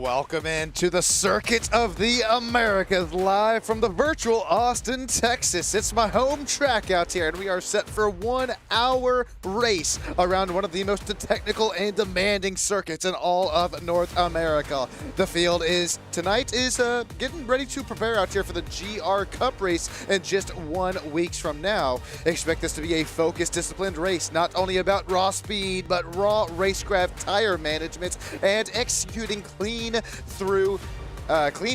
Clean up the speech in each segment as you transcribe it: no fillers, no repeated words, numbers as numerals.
Welcome into the Circuit of the Americas, live from the virtual Austin, Texas. It's my home track out here, and we are set for a 1-hour race around one of the most technical and demanding circuits in all of North America. The field tonight is getting ready to prepare out here for the GR Cup race in just 1 week from now. Expect this to be a focused, disciplined race, not only about raw speed, but raw racecraft tire management and executing clean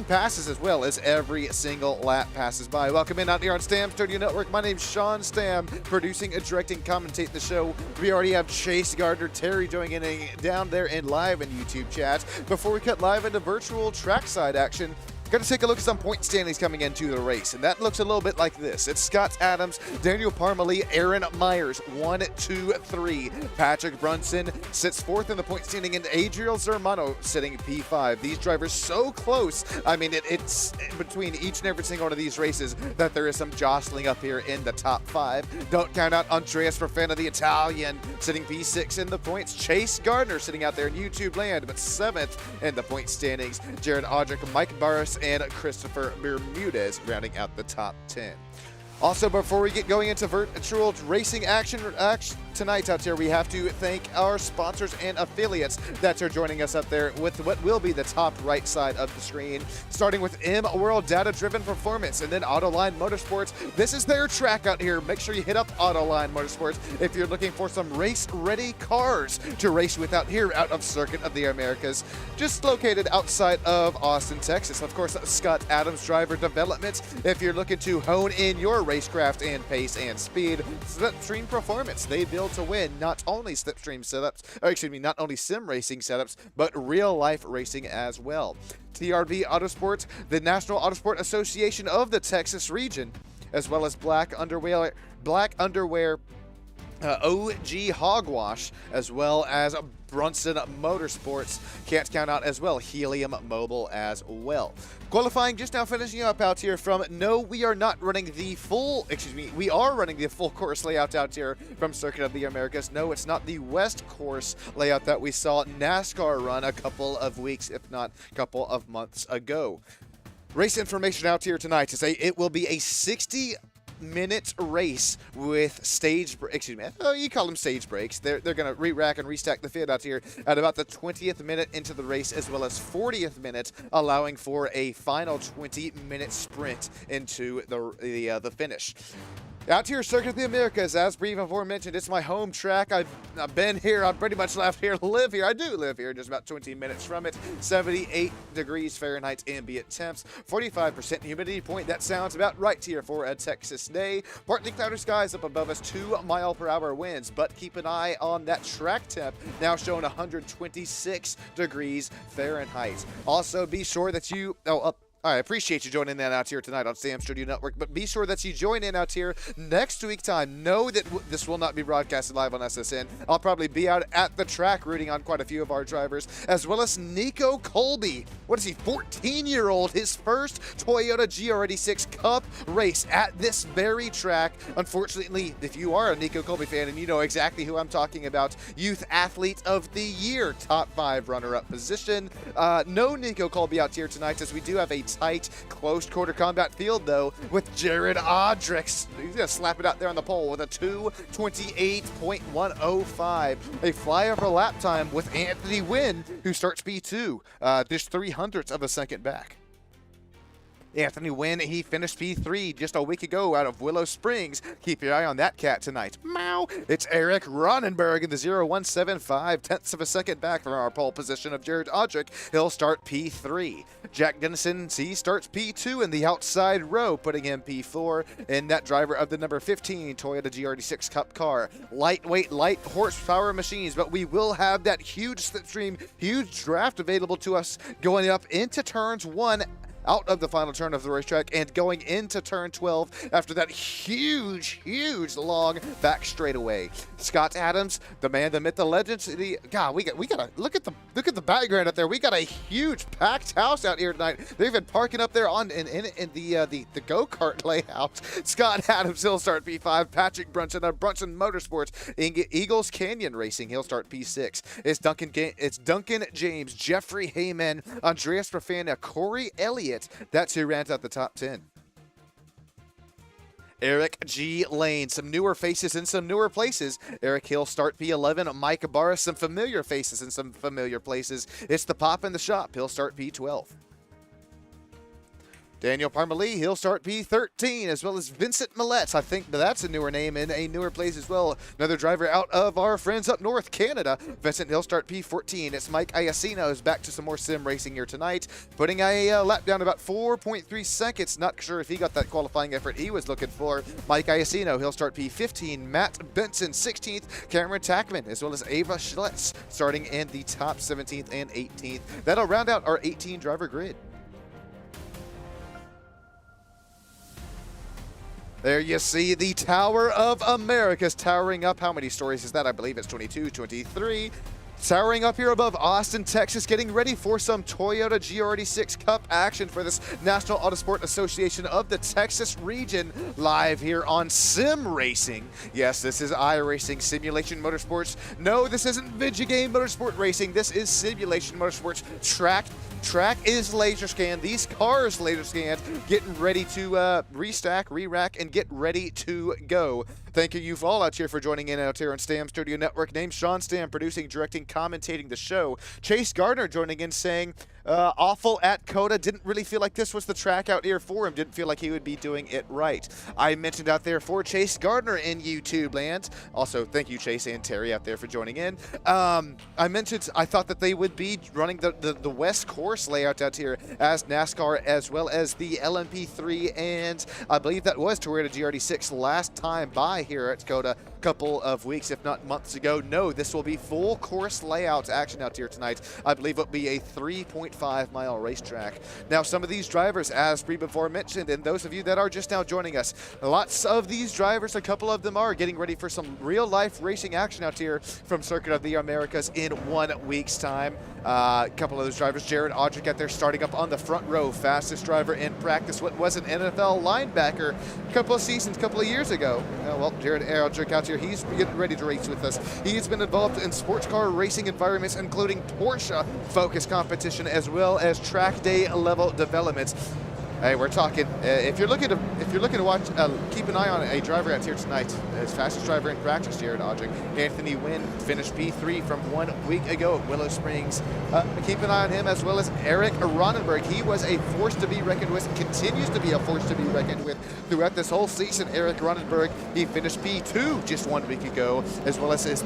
passes as well as every single lap passes by. Welcome in out here on Stam Studio Network. My name's Sean Stam, producing and directing, commentate the show. We already have Chase Gardner, Terry joining in down there in live in YouTube chat. Before we cut live into virtual trackside action, got to take a look at some point standings coming into the race, and that looks a little bit like this. It's Scott Adams, Daniel Parmalee, Aaron Myers, 1, 2, 3. Patrick Brunson sits 4th in the point standing, and Adriel Zermano sitting P5. These drivers so close. I mean, it's between each and every single one of these races that there is some jostling up here in the top 5. Don't count out Andreas Perfetta, the Italian, sitting P6 in the points. Chase Gardner sitting out there in YouTube land, but 7th in the point standings. Jared Audrick, Mike Barris, and Christopher Bermudez rounding out the top 10. Also, before we get going into virtual racing action tonight out here, we have to thank our sponsors and affiliates that are joining us up there with what will be the top right side of the screen, starting with M-World Data Driven Performance and then Ottoline Motorsports. This is their track out here. Make sure you hit up Ottoline Motorsports if you're looking for some race-ready cars to race with out here out of Circuit of the Americas, just located outside of Austin, Texas. Of course, Scott Adams Driver Development if you're looking to hone in your racecraft and pace and speed. Slipstream Performance, they build to win not only slipstream setups, or excuse me, not only sim racing setups, but real life racing as well. TRB Autosport, the National Autosport Association of the Texas region, as well as Black Underwear OG Hogwash, as well as Brunson Motorsports. Can't count out as well Helium Mobile as well. Qualifying just now finishing up out here from, no, we are not running the full, we are running the full course layout out here from Circuit of the Americas. No, it's not the West course layout that we saw NASCAR run a couple of weeks, if not a couple of months ago. Race information out here tonight is it will be a 60-minute race with you call them stage breaks. They're going to re-rack and restack the field out here at about the 20th minute into the race, as well as 40th minute, allowing for a final 20-minute sprint into the finish. Out here, Circuit of the Americas, as before mentioned, it's my home track. I've been here. I've pretty much left here, live here. I do live here, just about 20 minutes from it. 78 degrees Fahrenheit ambient temps, 45% humidity point. That sounds about right here for a Texas day. Partly cloudy skies up above us, 2-mile-per-hour winds, but keep an eye on that track temp, now showing 126 degrees Fahrenheit. Also, be sure that you... I appreciate you joining in out here tonight on Sam Studio Network, but be sure that you join in out here next week time. Know that this will not be broadcasted live on SSN. I'll probably be out at the track rooting on quite a few of our drivers, as well as Nico Colby. What is he, 14-year-old, his first Toyota GR86 Cup race at this very track. Unfortunately, if you are a Nico Colby fan and you know exactly who I'm talking about, Youth Athlete of the Year, top 5 runner-up position. No Nico Colby out here tonight, as we do have a tight, close quarter combat field, though, with Jared Audrick. He's going to slap it out there on the pole with a 2:28.105. A flyover lap time with Anthony Wynn, who starts P2, just 0.03 of a second back. Anthony Wynn, he finished P3 just a week ago out of Willow Springs. Keep your eye on that cat tonight. Meow. It's Eric Ronenberg in the 0.175, tenths of a second back from our pole position of Jared Audrick. He'll start P3. Jack Dennison, he starts P2 in the outside row, putting him P4. And that driver of the number 15 Toyota GR86 Cup car. Lightweight, light horsepower machines, but we will have that huge slipstream, huge draft available to us going up into turns 1 out of the final turn of the racetrack and going into turn 12 after that huge long back straightaway. Scott Adams, the man, the myth, the legend. God, we gotta look at the background out there. We got a huge packed house out here tonight. They've been parking up there in the go-kart layout. Scott Adams, he'll start P5. Patrick Brunson of Brunson Motorsports. Eagles Canyon Racing, he'll start P6. It's Duncan James, Jeffrey Heyman, Andreas Profana, Corey Elliott. That's who rounds out the top 10. Eric G. Lane, some newer faces in some newer places. Eric Hill start P11. Mike Ibarra, some familiar faces in some familiar places. It's the Pop in the Shop. He'll start P12. Daniel Parmalee, he'll start P13, as well as Vincent Millette. I think that's a newer name in a newer place as well. Another driver out of our friends up north, Canada. Vincent, he'll start P14. It's Mike Iacino is back to some more sim racing here tonight, putting a lap down about 4.3 seconds. Not sure if he got that qualifying effort he was looking for. Mike Iacino, he'll start P15. Matt Benson, 16th. Cameron Tackman, as well as Ava Schlitz, starting in the top 17th and 18th. That'll round out our 18-driver grid. There you see the Tower of America's towering up. How many stories is that? I believe it's 22, 23. Towering up here above Austin, Texas, getting ready for some Toyota GR86 Cup action for this National Autosport Association of the Texas region, live here on Sim Racing. Yes, this is iRacing Simulation Motorsports. No, this isn't video game motorsport racing. This is Simulation Motorsports. Track is laser scanned. These cars laser scanned, getting ready to restack, re-rack, and get ready to go. Thank you all out here for joining in out here on Stam Studio Network. Name's Sean Stam, producing, directing, commentating the show. Chase Gardner joining in saying, awful at COTA. Didn't really feel like this was the track out here for him. Didn't feel like he would be doing it right. I mentioned out there for Chase Gardner in YouTube land. Also, thank you, Chase and Terry out there for joining in. I mentioned I thought that they would be running the West Course layout out here as NASCAR, as well as the LMP3, and I believe that was Toyota GR86 last time by here at COTA a couple of weeks, if not months ago. No, this will be full course layout action out here tonight. I believe it'll be a 3.5-mile racetrack. Now, some of these drivers, as before mentioned, and those of you that are just now joining us, lots of these drivers, a couple of them are getting ready for some real-life racing action out here from Circuit of the Americas in 1 week's time. A couple of those drivers, Jared Audrick out there starting up on the front row, fastest driver in practice, what was an NFL linebacker a couple of years ago. Well, Jared Audrick out here, he's getting ready to race with us. He's been involved in sports car racing environments, including Porsche focus competition, as well as track day level developments. Hey, we're talking. If you're looking to watch, keep an eye on a driver out here tonight. His fastest driver in practice, Jared Audrick. Anthony Wynn finished P3 from 1 week ago at Willow Springs. Keep an eye on him, as well as Eric Ronenberg. He was a force to be reckoned with, continues to be a force to be reckoned with throughout this whole season. Eric Ronenberg, he finished P2 just 1 week ago, as well as is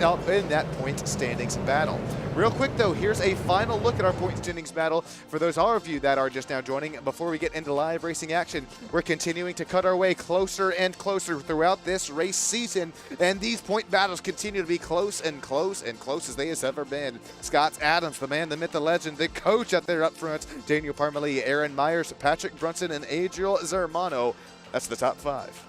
out in that point standings battle. Real quick though, here's a final look at our point standings battle for those of you that are just now joining. Before we get into live racing action, we're continuing to cut our way closer and closer throughout this race season, and these point battles continue to be close and close and close as they has ever been. Scott Adams, the man, the myth, the legend, the coach out there up front, Daniel Parmalee, Aaron Myers, Patrick Brunson, and Adriel Zermano. That's the top 5.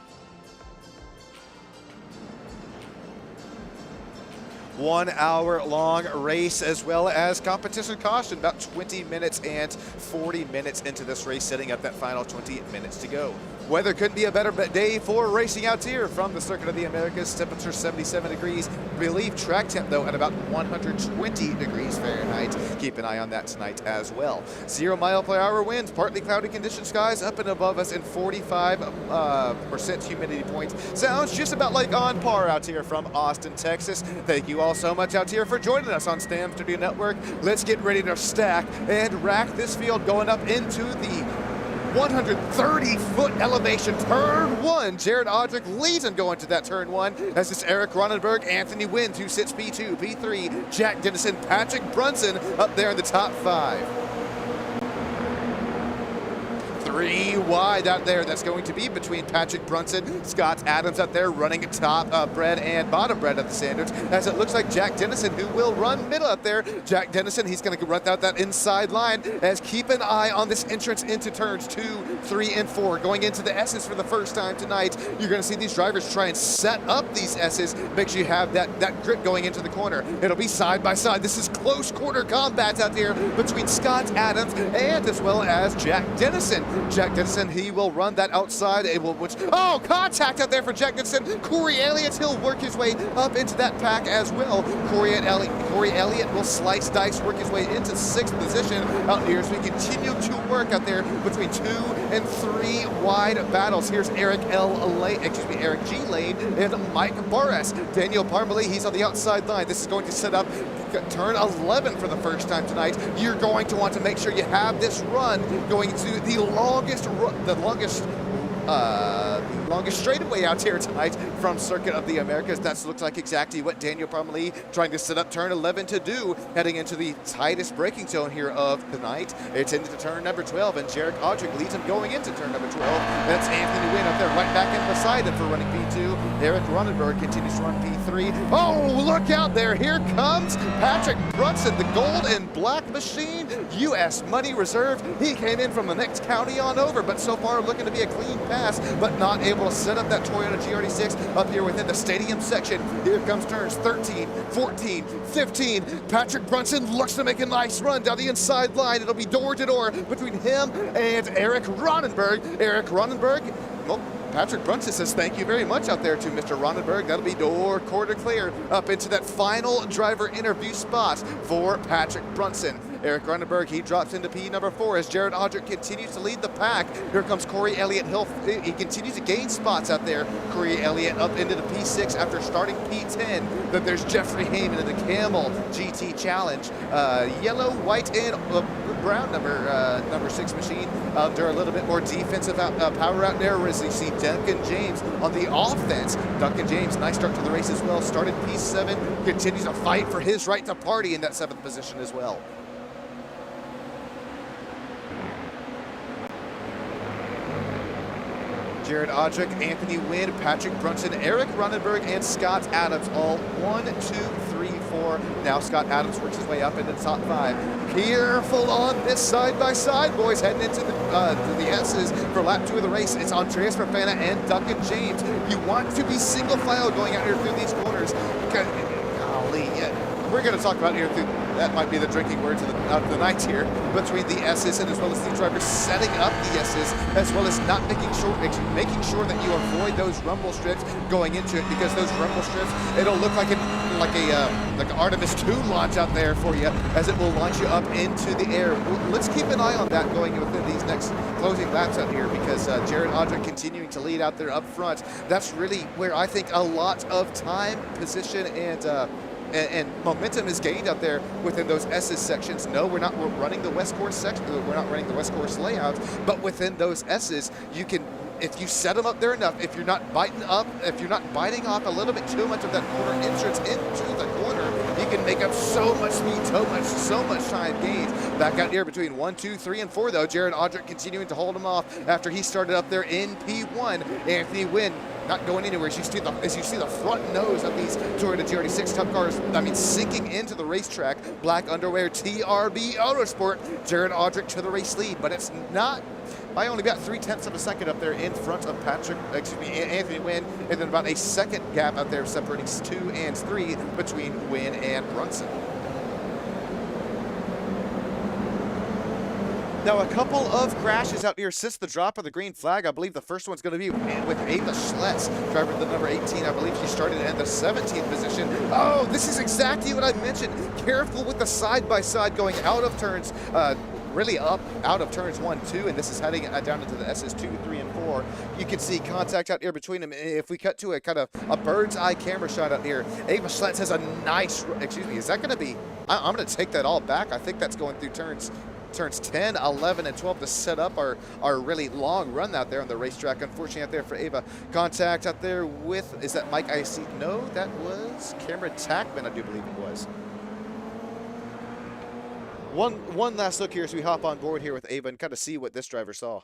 1 hour long race, as well as competition caution, about 20 minutes and 40 minutes into this race, setting up that final 20 minutes to go. Weather couldn't be a better day for racing out here from the Circuit of the Americas. Temperature 77 degrees. Believe track temp though at about 120 degrees Fahrenheit. Keep an eye on that tonight as well. 0 mile/hour winds, partly cloudy condition, skies up and above us, and 45% humidity points. Sounds just about like on par out here from Austin, Texas. Thank you all so much out here for joining us on Stam Studio Network. Let's get ready to stack and rack this field going up into the 130-foot elevation, turn 1. Jared Audrick leads and going to that turn 1. As it's Eric Ronenberg, Anthony Wynn, who sits P2, P3, Jack Dennison, Patrick Brunson up there in the top 5. 3 wide out there. That's going to be between Patrick Brunson, Scott Adams out there running top bread and bottom bread of the standards, as it looks like Jack Dennison, who will run middle out there. Jack Dennison, he's going to run out that inside line, as keep an eye on this entrance into turns 2, 3, and 4. Going into the S's for the first time tonight, you're going to see these drivers try and set up these S's. Make sure you have that grip going into the corner. It'll be side by side. This is close quarter combat out there between Scott Adams and as well as Jack Dennison. Jack Dennison, he will run that outside. Contact out there for Jack Dennison. Corey Elliott, he'll work his way up into that pack as well. Corey Elliott will slice dice, work his way into 6th position out here as we continue to work out there between 2 and 3 wide battles. Here's Eric G. Lane and Mike Barres. Daniel Parmalee, he's on the outside line. This is going to set up turn 11 for the first time tonight. You're going to want to make sure you have this run going to the longest straightaway out here tonight from Circuit of the Americas. That looks like exactly what Daniel Parmalee trying to set up turn 11 to do, heading into the tightest braking zone here of the night. It's into turn number 12, and Jarek Audrick leads him going into turn number 12. That's Anthony Wynn up there right back in beside him for running P2. Eric Ronenberg continues to run P3. Oh, look out there. Here comes Patrick Brunson, the gold and black machine, U.S. Money Reserve. He came in from the next county on over, but so far looking to be a clean pass, but not able to set up that Toyota GR86 up here within the stadium section. Here comes turns 13, 14, 15. Patrick Brunson looks to make a nice run down the inside line. It'll be door to door between him and Eric Ronenberg. Patrick Brunson says thank you very much out there to Mr. Ronenberg. That'll be quarter clear up into that final driver interview spot for Patrick Brunson. Eric Ronenberg, he drops into P number 4 as Jared Audrick continues to lead the pack. Here comes Corey Elliott. He continues to gain spots out there. Corey Elliott up into the P6 after starting P10. Then there's Jeffrey Heyman in the Camel GT Challenge. Yellow, white, and brown number 6 machine. They're a little bit more defensive power out there, as you see Duncan James on the offense. Duncan James, nice start to the race as well. Started P7, continues to fight for his right to party in that 7th position as well. Jared Audrick, Anthony Wynn, Patrick Brunson, Eric Ronenberg, and Scott Adams, all 1, 2, 3, 4. Now Scott Adams works his way up into the top 5. Careful on this side-by-side, boys, heading into the S's for lap 2 of the race. It's Andreas Fafana and Duncan James. You want to be single file going out here through these corners. Golly, yeah. We're going to talk about here, that might be the drinking words of the night here, between the S's and as well as the drivers setting up the S's, as well as not making sure that you avoid those rumble strips going into it, because those rumble strips, it'll look like an Artemis 2 launch out there for you, as it will launch you up into the air. Let's keep an eye on that going within these next closing laps out here, because Jared Audrick continuing to lead out there up front. That's really where I think a lot of time, position, and momentum is gained out there within those S's sections. No, we're running the West Course section. We're not running the West Course layout, but within those S's, you can, if you set them up there enough, if you're not biting off a little bit too much of that corner entrance into the corner, you can make up so much speed, so much time gained. Back out here between 1, 2, 3, and 4, though. Jared Audrick continuing to hold him off after he started up there in P1. Anthony Wynn not going anywhere. As you see the front nose of these Toyota GR86 Cup cars, sinking into the racetrack. Black underwear, TRB Motorsport. Jared Audrick to the race lead, but it's not by only about 0.3 of a second up there in front of Anthony Wynn, and then about a second gap out there separating 2 and 3 between Wynn and Brunson. Now, a couple of crashes out here since the drop of the green flag. I believe the first one's going to be with Ava Schlitz, driver the number 18. I believe she started in the 17th position. Oh, this is exactly what I mentioned. Careful with the side-by-side going out of turns, really up out of turns 1, 2, and this is heading down into the S's 2, 3, and 4. You can see contact out here between them. If we cut to a kind of a bird's eye camera shot out here, Ava Schlitz has a nice, is that going to be, I'm going to take that all back. I think that's going through turns 10, 11, and 12 to set up our really long run out there on the racetrack. Unfortunately out there for Ava. Contact out there with, is that Mike IC? No, that was Cameron Tackman, I do believe it was. One last look here as we hop on board here with Ava and kind of see what this driver saw.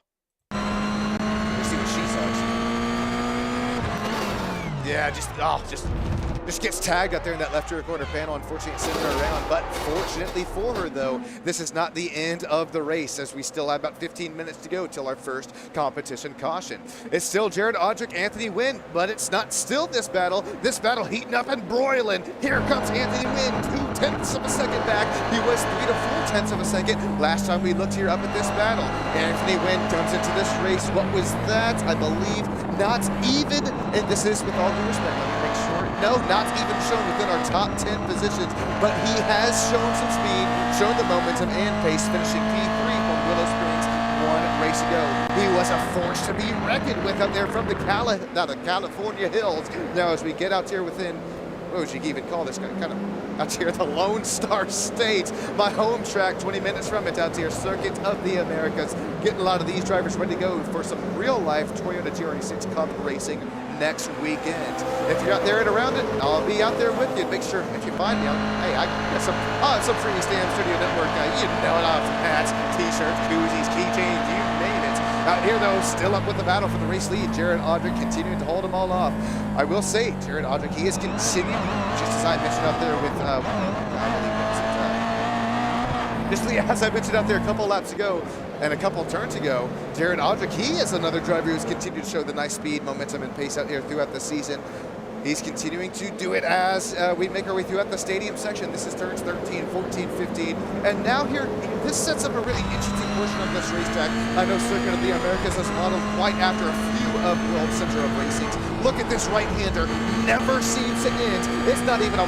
Yeah, just gets tagged out there in that left rear quarter panel. Unfortunately, it sent her around. But fortunately for her, though, this is not the end of the race, as we still have about 15 minutes to go till our first competition caution. It's still Jared Odrick, Anthony Wynn, but it's not still this battle. This battle heating up and broiling. Here comes Anthony Wynn, 2/10 of a second back. He was 3 to 4/10 of a second last time we looked here up at this battle. Anthony Wynn comes into this race. What was that? I believe not even, and this is with all due respect, let me make sure. No, not even shown within our top 10 positions, but he has shown some speed, shown the momentum and pace, finishing P3 from Willow Springs 1 race ago. He was a force to be reckoned with up there from the California hills. Now, as we get out here within, what would you even call this guy? Kind of out here, the Lone Star State, my home track, 20 minutes from it out here, Circuit of the Americas. Getting a lot of these drivers ready to go for some real-life Toyota GR86 Cup racing next weekend. If you're out there and around it, I'll be out there with you. Make sure if you find me, hey, I got some free Stam Studio Network. You know it, hats, t-shirts, koozies, keychains, you name it. Out here, though, still up with the battle for the race lead. Jared Odrick continuing to hold them all off. I will say, Jared Odrick, he is continuing, just as I mentioned out there with, I believe as I mentioned out there a couple laps ago and a couple turns ago, Jared Odrick, he is another driver who's continued to show the nice speed, momentum, and pace out here throughout the season. He's continuing to do it as we make our way throughout the stadium section. This is turns 13, 14, 15. And now here, this sets up a really interesting portion of this racetrack. I know Circuit of the Americas is modeled quite after a few of World Center of Racing's. Look at this right-hander, never seems to end. It's not even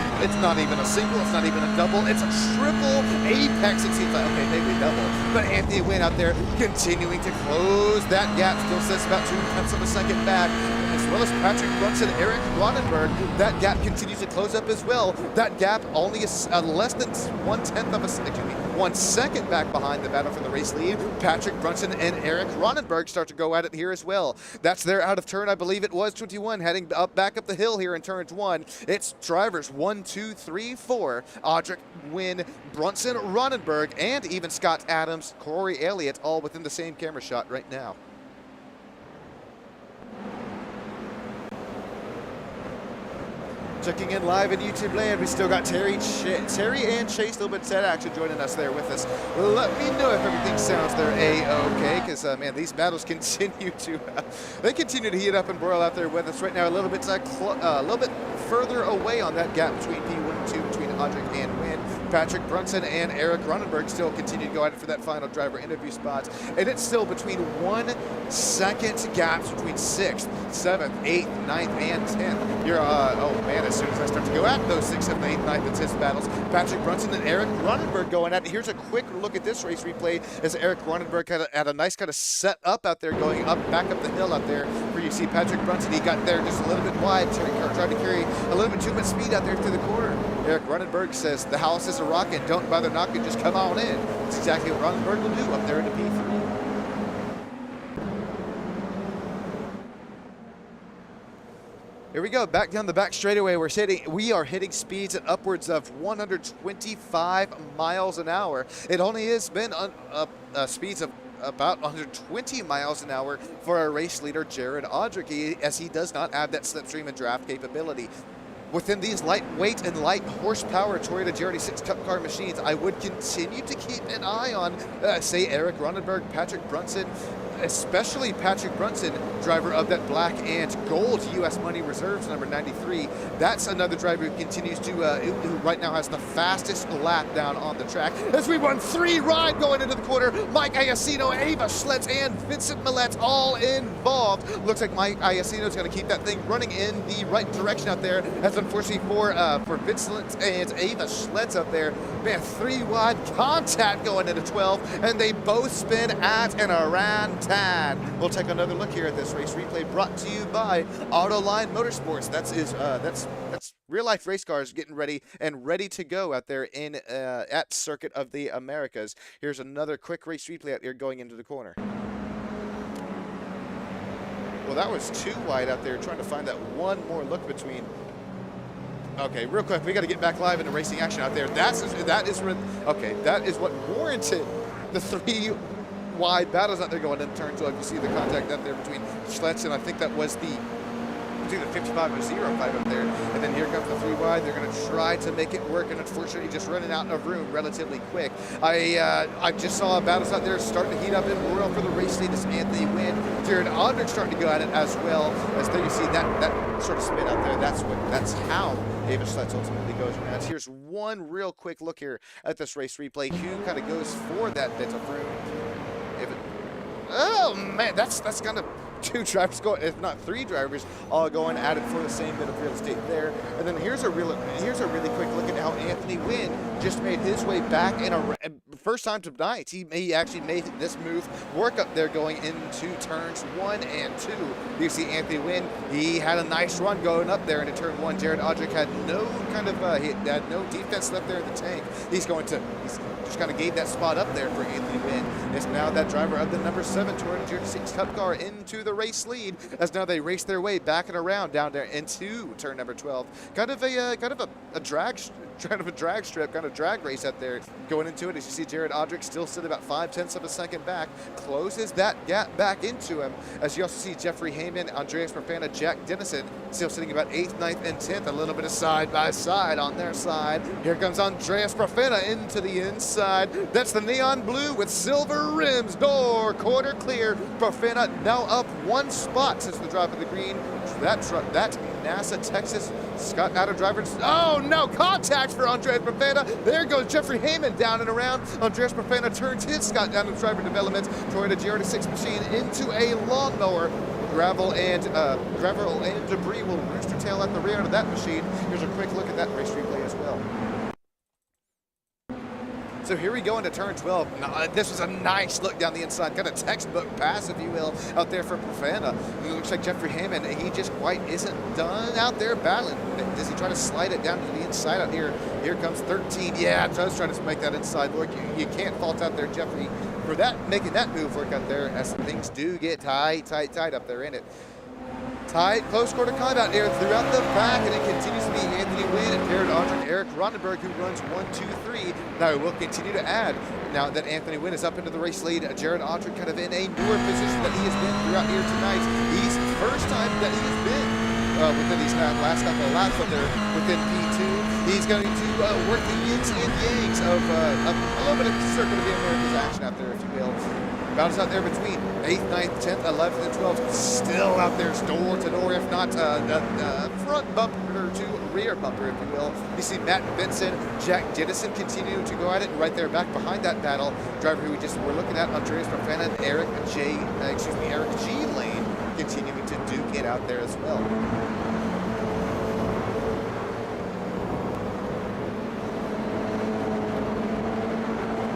a single, it's not even a double, it's a triple apex. It seems like, okay, maybe a double. But Anthony Wynn out there continuing to close that gap, still sits about 2/10 of a second back. As well as Patrick Brunson, Eric Ronenberg, that gap continues to close up as well. That gap only is less than 1/10 of a second, 1 second back behind the battle for the race lead. Patrick Brunson and Eric Ronenberg start to go at it here as well. That's their out of turn, I believe it was 21, heading back up the hill here in turns 1. It's drivers 1, 2, 3, 4. Odrick, Wynn, Brunson, Ronenberg, and even Scott Adams, Corey Elliott, all within the same camera shot right now. Checking in live in YouTube land, we still got Terry and Chase Littleton action joining us there with us. Let me know if everything sounds there a-okay, because man, these battles continue to heat up and broil out there with us right now. A little bit further away on that gap between P1 and 2 between Odrick and Wynn. Patrick Brunson and Eric Ronenberg still continue to go at it for that final driver interview spot, and it's still between 1 second gaps between 6th, 7th, 8th, 9th, and 10th. You're oh man, as soon as I start to go at those 6th, 7th, 8th, 9th, and 10th battles, Patrick Brunson and Eric Ronenberg going at it. Here's a quick look at this race replay as Eric Ronenberg had a nice kind of set up out there, going back up the hill out there, where you see Patrick Brunson. He got there just a little bit wide, tried to carry a little bit too much speed out there through the corner. Eric Ronenberg says the house is a rockin', don't bother knocking, just come on in. That's exactly what Ronenberg will do up there in the P3. Here we go, back down the back straightaway. We are hitting speeds at upwards of 125 miles an hour. It only has been speeds of about 120 miles an hour for our race leader, Jared Odrick, as he does not have that slipstream and draft capability. Within these lightweight and light horsepower Toyota GR86 Cup car machines, I would continue to keep an eye on, say, Eric Ronenberg, Patrick Brunson, especially Patrick Brunson, driver of that black and gold U.S. Money Reserves number 93. That's another driver who continues to, who right now has the fastest lap down on the track. As we run 3 wide going into the quarter, Mike Iacino, Ava Schlitz, and Vincent Millette all involved. Looks like Mike Iacino is going to keep that thing running in the right direction out there. That's unfortunately for Vincent and Ava Schlitz up there. Man, 3 wide contact going into 12, and they both spin at and around 10. We'll take another look here at this race replay brought to you by Ottoline Motorsports. That's real life race cars getting ready to go out there in at Circuit of the Americas. Here's another quick race replay out here going into the corner. Well, that was 2 wide out there, trying to find that one more look between. Okay, real quick, we got to get back live into racing action out there. That is what warranted the 3 wide battles out there going into turn 12. You see the contact out there between Schlitz and I think that was the was either 55 or 05 up there. And then here comes the 3 wide. They're going to try to make it work, and unfortunately just running out of room relatively quick. I just saw battles out there starting to heat up in Royal for the race lead as Anthony Wynn. Jared Aldrich starting to go at it as well. As there you see that sort of spin out there. That's how David Schletz ultimately goes around. Here's one real quick look here at this race replay. Who kind of goes for that bit of room? Oh man, that's kind of 2 drivers going, if not 3 drivers, all going at it for the same bit of real estate there. And then here's a really quick look at how Anthony Wynn just made his way back in a first time tonight. He actually made this move work up there going into turns 1 and 2. You see Anthony Wynn, he had a nice run going up there into turn 1. Jared Odrick had no kind of he had no defense left there in the tank. He's just kind of gave that spot up there for Anthony Wynn. It's now that driver of the number 7 Toyota GR86 Cup car into the race lead, as now they race their way back and around down there into turn number 12. Kind of a drag strip, kind of drag race out there going into it. As you see Jared Odrick still sitting about 5/10 of a second back, closes that gap back into him. As you also see Jeffrey Heyman, Andreas Profana, Jack Dennison still sitting about 8th, 9th, and 10th. A little bit of side by side on their side. Here comes Andreas Profana into the inside. That's the neon blue with silver rims. Door quarter clear. Profana now up 1 spot since the drop of the green. That NASA Texas Scott out of driver. Oh no, contact for Andreas Profana. There goes Jeffrey Heyman down and around. Andreas Profana turns his Scott down to driver development. Toyota GR86 machine into a lawnmower. Gravel and debris will rooster tail at the rear of that machine. Here's a quick look at that race replay as well. So here we go into turn 12. Now, this was a nice look down the inside, kind of textbook pass, if you will, out there from Profana. It looks like Jeffrey Hammond, he just quite isn't done out there battling. Does he try to slide it down to the inside out here? Here comes 13. Yeah, does try to make that inside work. You can't fault out there, Jeffrey, for that, making that move work out there, as things do get tight up there in it. Tight, close quarter combat here throughout the back, and it continues to be Anthony Wynn and Jared Aldrich, Eric Rondenberg, who runs 1, 2, 3. Now we'll continue to add. Now that Anthony Wynn is up into the race lead, Jared Aldrich kind of in a newer position that he has been throughout here tonight. He's the first time that he has been within these last couple of laps up there within P2. He's going to work the yins and yangs of a little bit of Circle of the Americas action out there, if you will. Bounce out there between 8th, 9th, 10th, 11th, and 12th. Still out there, door to door, if not front bumper to rear bumper, if you will. You see Matt Benson, Jack Jennison continuing to go at it. Right there, back behind that battle, driver who we just were looking at, Andreas Profana and Eric G. Lane, continuing to duke it out there as well.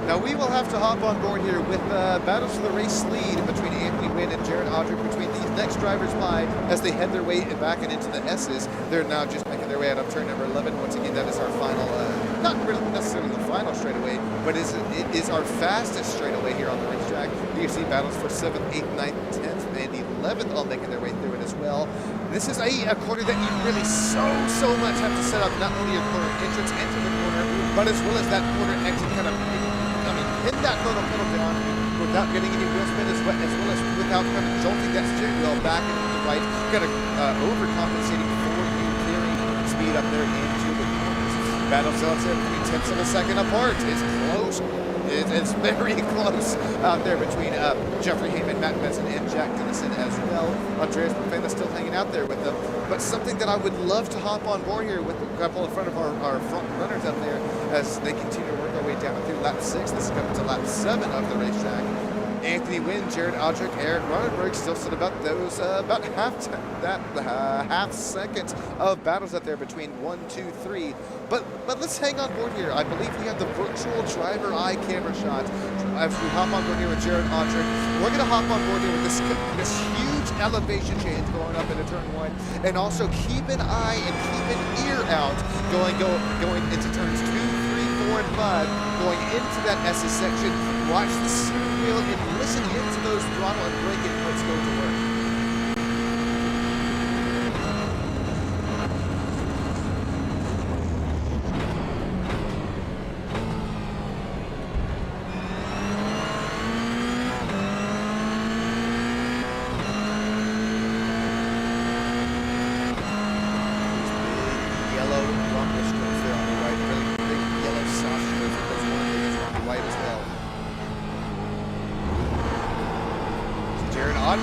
Now we will have to hop on board here with battles for the race lead between Anthony Wynn and Jared Aldrich between these next drivers by as they head their way back and into the S's. They're now just making their way out of turn number 11. Once again, that is our final, not really necessarily the final straightaway, but it is our fastest straightaway here on the racetrack. You see battles for 7th, 8th, 9th, 10th, and 11th all making their way through it as well. This is a corner that you really so much have to set up, not only your corner entrance into the corner, but as well as that corner exit kind of hit that throttle pedal down without getting any wheel spin, as well as without kind of jolting that steering wheel back and to the right, kind of overcompensating for you carrying speed up there into the corners. Battle cells are 3/10 of a second apart. It's close. It's very close out there between Jeffrey Heyman, Matt Benson, and Jack Dennison as well. Andreas Profana still hanging out there with them. But something that I would love to hop on board here with a couple in front of our front runners up there as they continue to work their way down through lap 6. This is coming to lap 7 of the racetrack. Anthony Wynn, Jared Aldrich, Eric Ronenberg still sit about those about half second of battles out there between 1, 2, 3. But let's hang on board here. I believe we have the virtual driver eye camera shot as we hop on board here with Jared Aldrich. We're going to hop on board here with this huge elevation change going up into turn 1, and also keep an eye and keep an ear out going into turns 2, 3, 4, and 5, going into that SS section. Watch the steering wheel and listen into those throttle and brake inputs go to work.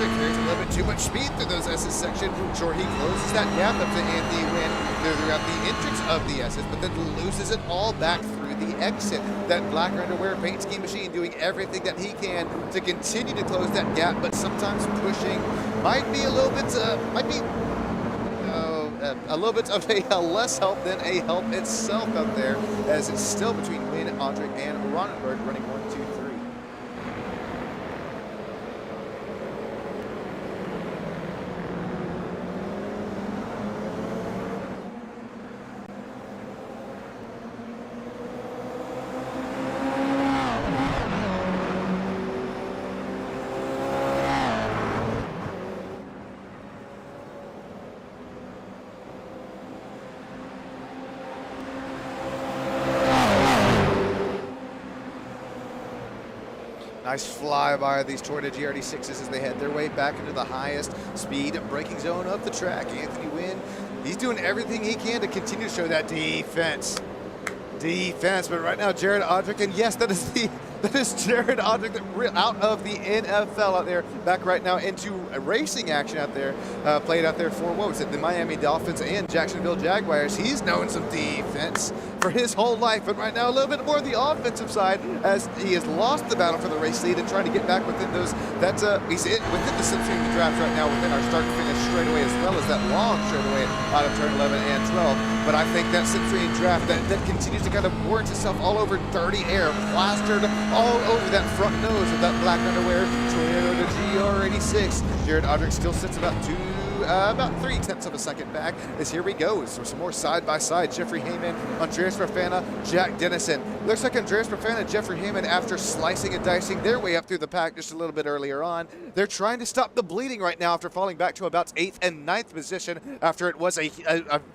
Odrick carries a little bit too much speed through those S's section. Sure, he closes that gap up to Anthony Wynn throughout the entrance of the S's, but then loses it all back through the exit. That black underwear paint scheme machine doing everything that he can to continue to close that gap, but sometimes pushing might be a little bit, a little bit of a less help than a help itself out there, as it's still between Wynn, Odrick, and Ronenberg running 1, 2, 3. Nice flyby of these Toyota GR86s as they head their way back into the highest speed braking zone of the track. Anthony Wynn, he's doing everything he can to continue to show that defense. But right now Jared Odrick, and yes, that is Jared Odrick out of the NFL out there, back right now into racing action out there, played out there for, what was it, the Miami Dolphins and Jacksonville Jaguars. He's known some defense for his whole life, but right now a little bit more on the offensive side, as he has lost the battle for the race lead and trying to get back within those, he's within the slipstream of the draft right now, within our start to finish straightaway, as well as that long straightaway out of turn 11 and 12. But I think that slipstream draft that continues to kind of warrant itself all over dirty air, plastered all over that front nose of that black underwear Toyota GR86. Jared Odrick still sits about 3/10 of a second back, as here we go. So some more side-by-side. Jeffrey Heyman, Andreas Rafana, Jack Dennison. Looks like Andreas Rafana and Jeffrey Heyman, after slicing and dicing their way up through the pack just a little bit earlier on, they're trying to stop the bleeding right now after falling back to about 8th and 9th position after it was a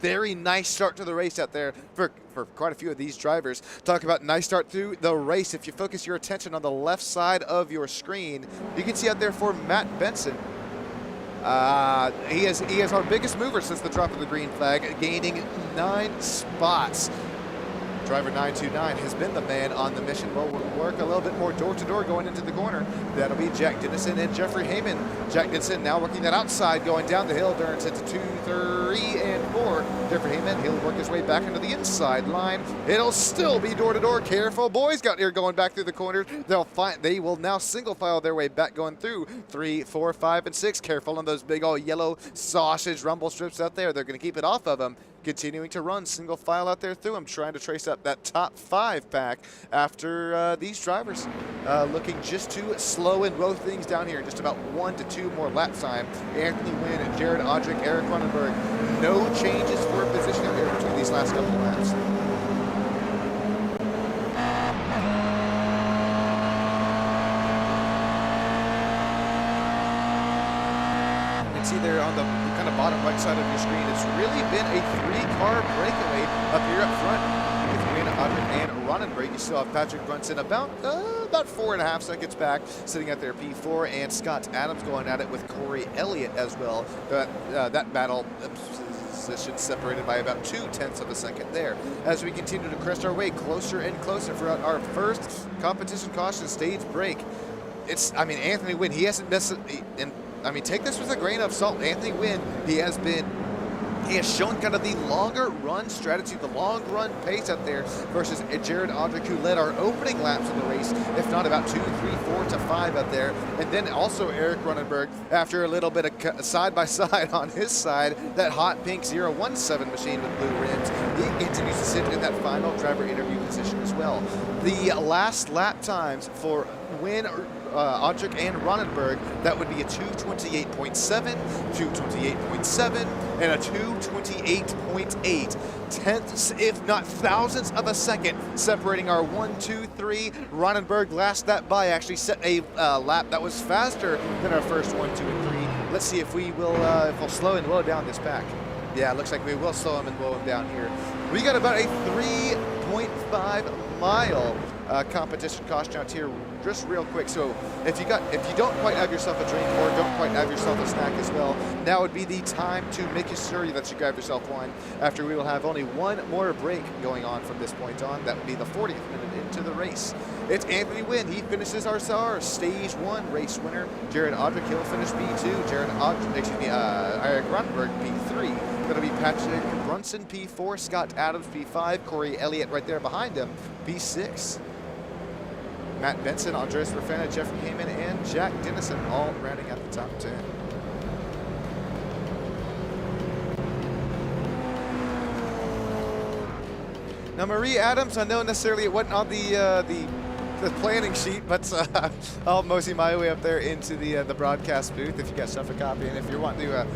very nice start to the race out there for quite a few of these drivers. Talk about nice start through the race. If you focus your attention on the left side of your screen, you can see out there for Matt Benson, he is our biggest mover since the drop of the green flag, gaining 9 spots. Driver 929 has been the man on the mission. We'll work a little bit more door-to-door going into the corner. That'll be Jack Dennison and Jeffrey Heyman. Jack Dennison now working that outside, going down the hill, turns into 2, 3, and 4. Jeffrey Heyman, he'll work his way back into the inside line. It'll still be door-to-door. Careful, boys, got here going back through the corners. They will now single file their way back, going through 3, 4, 5, and 6. Careful on those big old yellow sausage rumble strips out there. They're going to keep it off of them. Continuing to run single file out there through them, trying to trace up that top 5 pack after these drivers looking just to slow and row things down here. Just about 1 to 2 more lap time. Anthony Wynn and Jared Odrick, Eric Ronenberg. No changes for position out here between these last couple of laps. See there on the kind of bottom right side of your screen, it's really been a 3-car breakaway up here up front with Wynn, Odrick, and Ronenberg. You still have Patrick Brunson about 4.5 seconds back, sitting at their P4, and Scott Adams going at it with Corey Elliott as well. But that battle position separated by about 2/10 of a second there. As we continue to crest our way closer and closer for our first competition caution stage break. Anthony Wynn, he hasn't missed it. Take this with a grain of salt. Anthony Wynn, he has shown kind of the longer run strategy, the long run pace out there versus Jared Odrick, who led our opening laps of the race, if not about 2, 3, 4 to 5 out there. And then also Eric Ronenberg, after a little bit of side-by-side on his side, that hot pink 017 machine with blue rims, he continues to sit in that final driver interview position as well. The last lap times for Wynn, Odrick, and Ronenberg, that would be a 2:28.7, 2:28.7, and a 2:28.8. Tenths, if not thousandths of a second, separating our 1, 2, 3. Ronenberg last that by actually set a lap that was faster than our first 1, 2, and 3. Let's see if we will if we'll slow and low down this pack. Yeah, it looks like we will slow him and low him down here. We got about a 3.5 mile competition caution out here just real quick. So if you don't quite have yourself a drink or don't quite have yourself a snack as well, now would be the time to make sure that you grab yourself one, after we will have only one more break going on from this point on. That would be the 40th minute into the race. It's Anthony Wynn. He finishes our stage 1 race winner. Jared Audrick, he'll finish P2. Eric Ronenberg, P3. That'll be Patrick Brunson, P4. Scott Adams, P5. Corey Elliott right there behind him, P6. Matt Benson, Andres Rafana, Jeffrey Heyman, and Jack Dennison all rounding out the top 10. Now, Marie Adams, I know necessarily it wasn't on the planning sheet, but I'll mosey my way up there into the broadcast booth if you got stuff to copy, and if you want to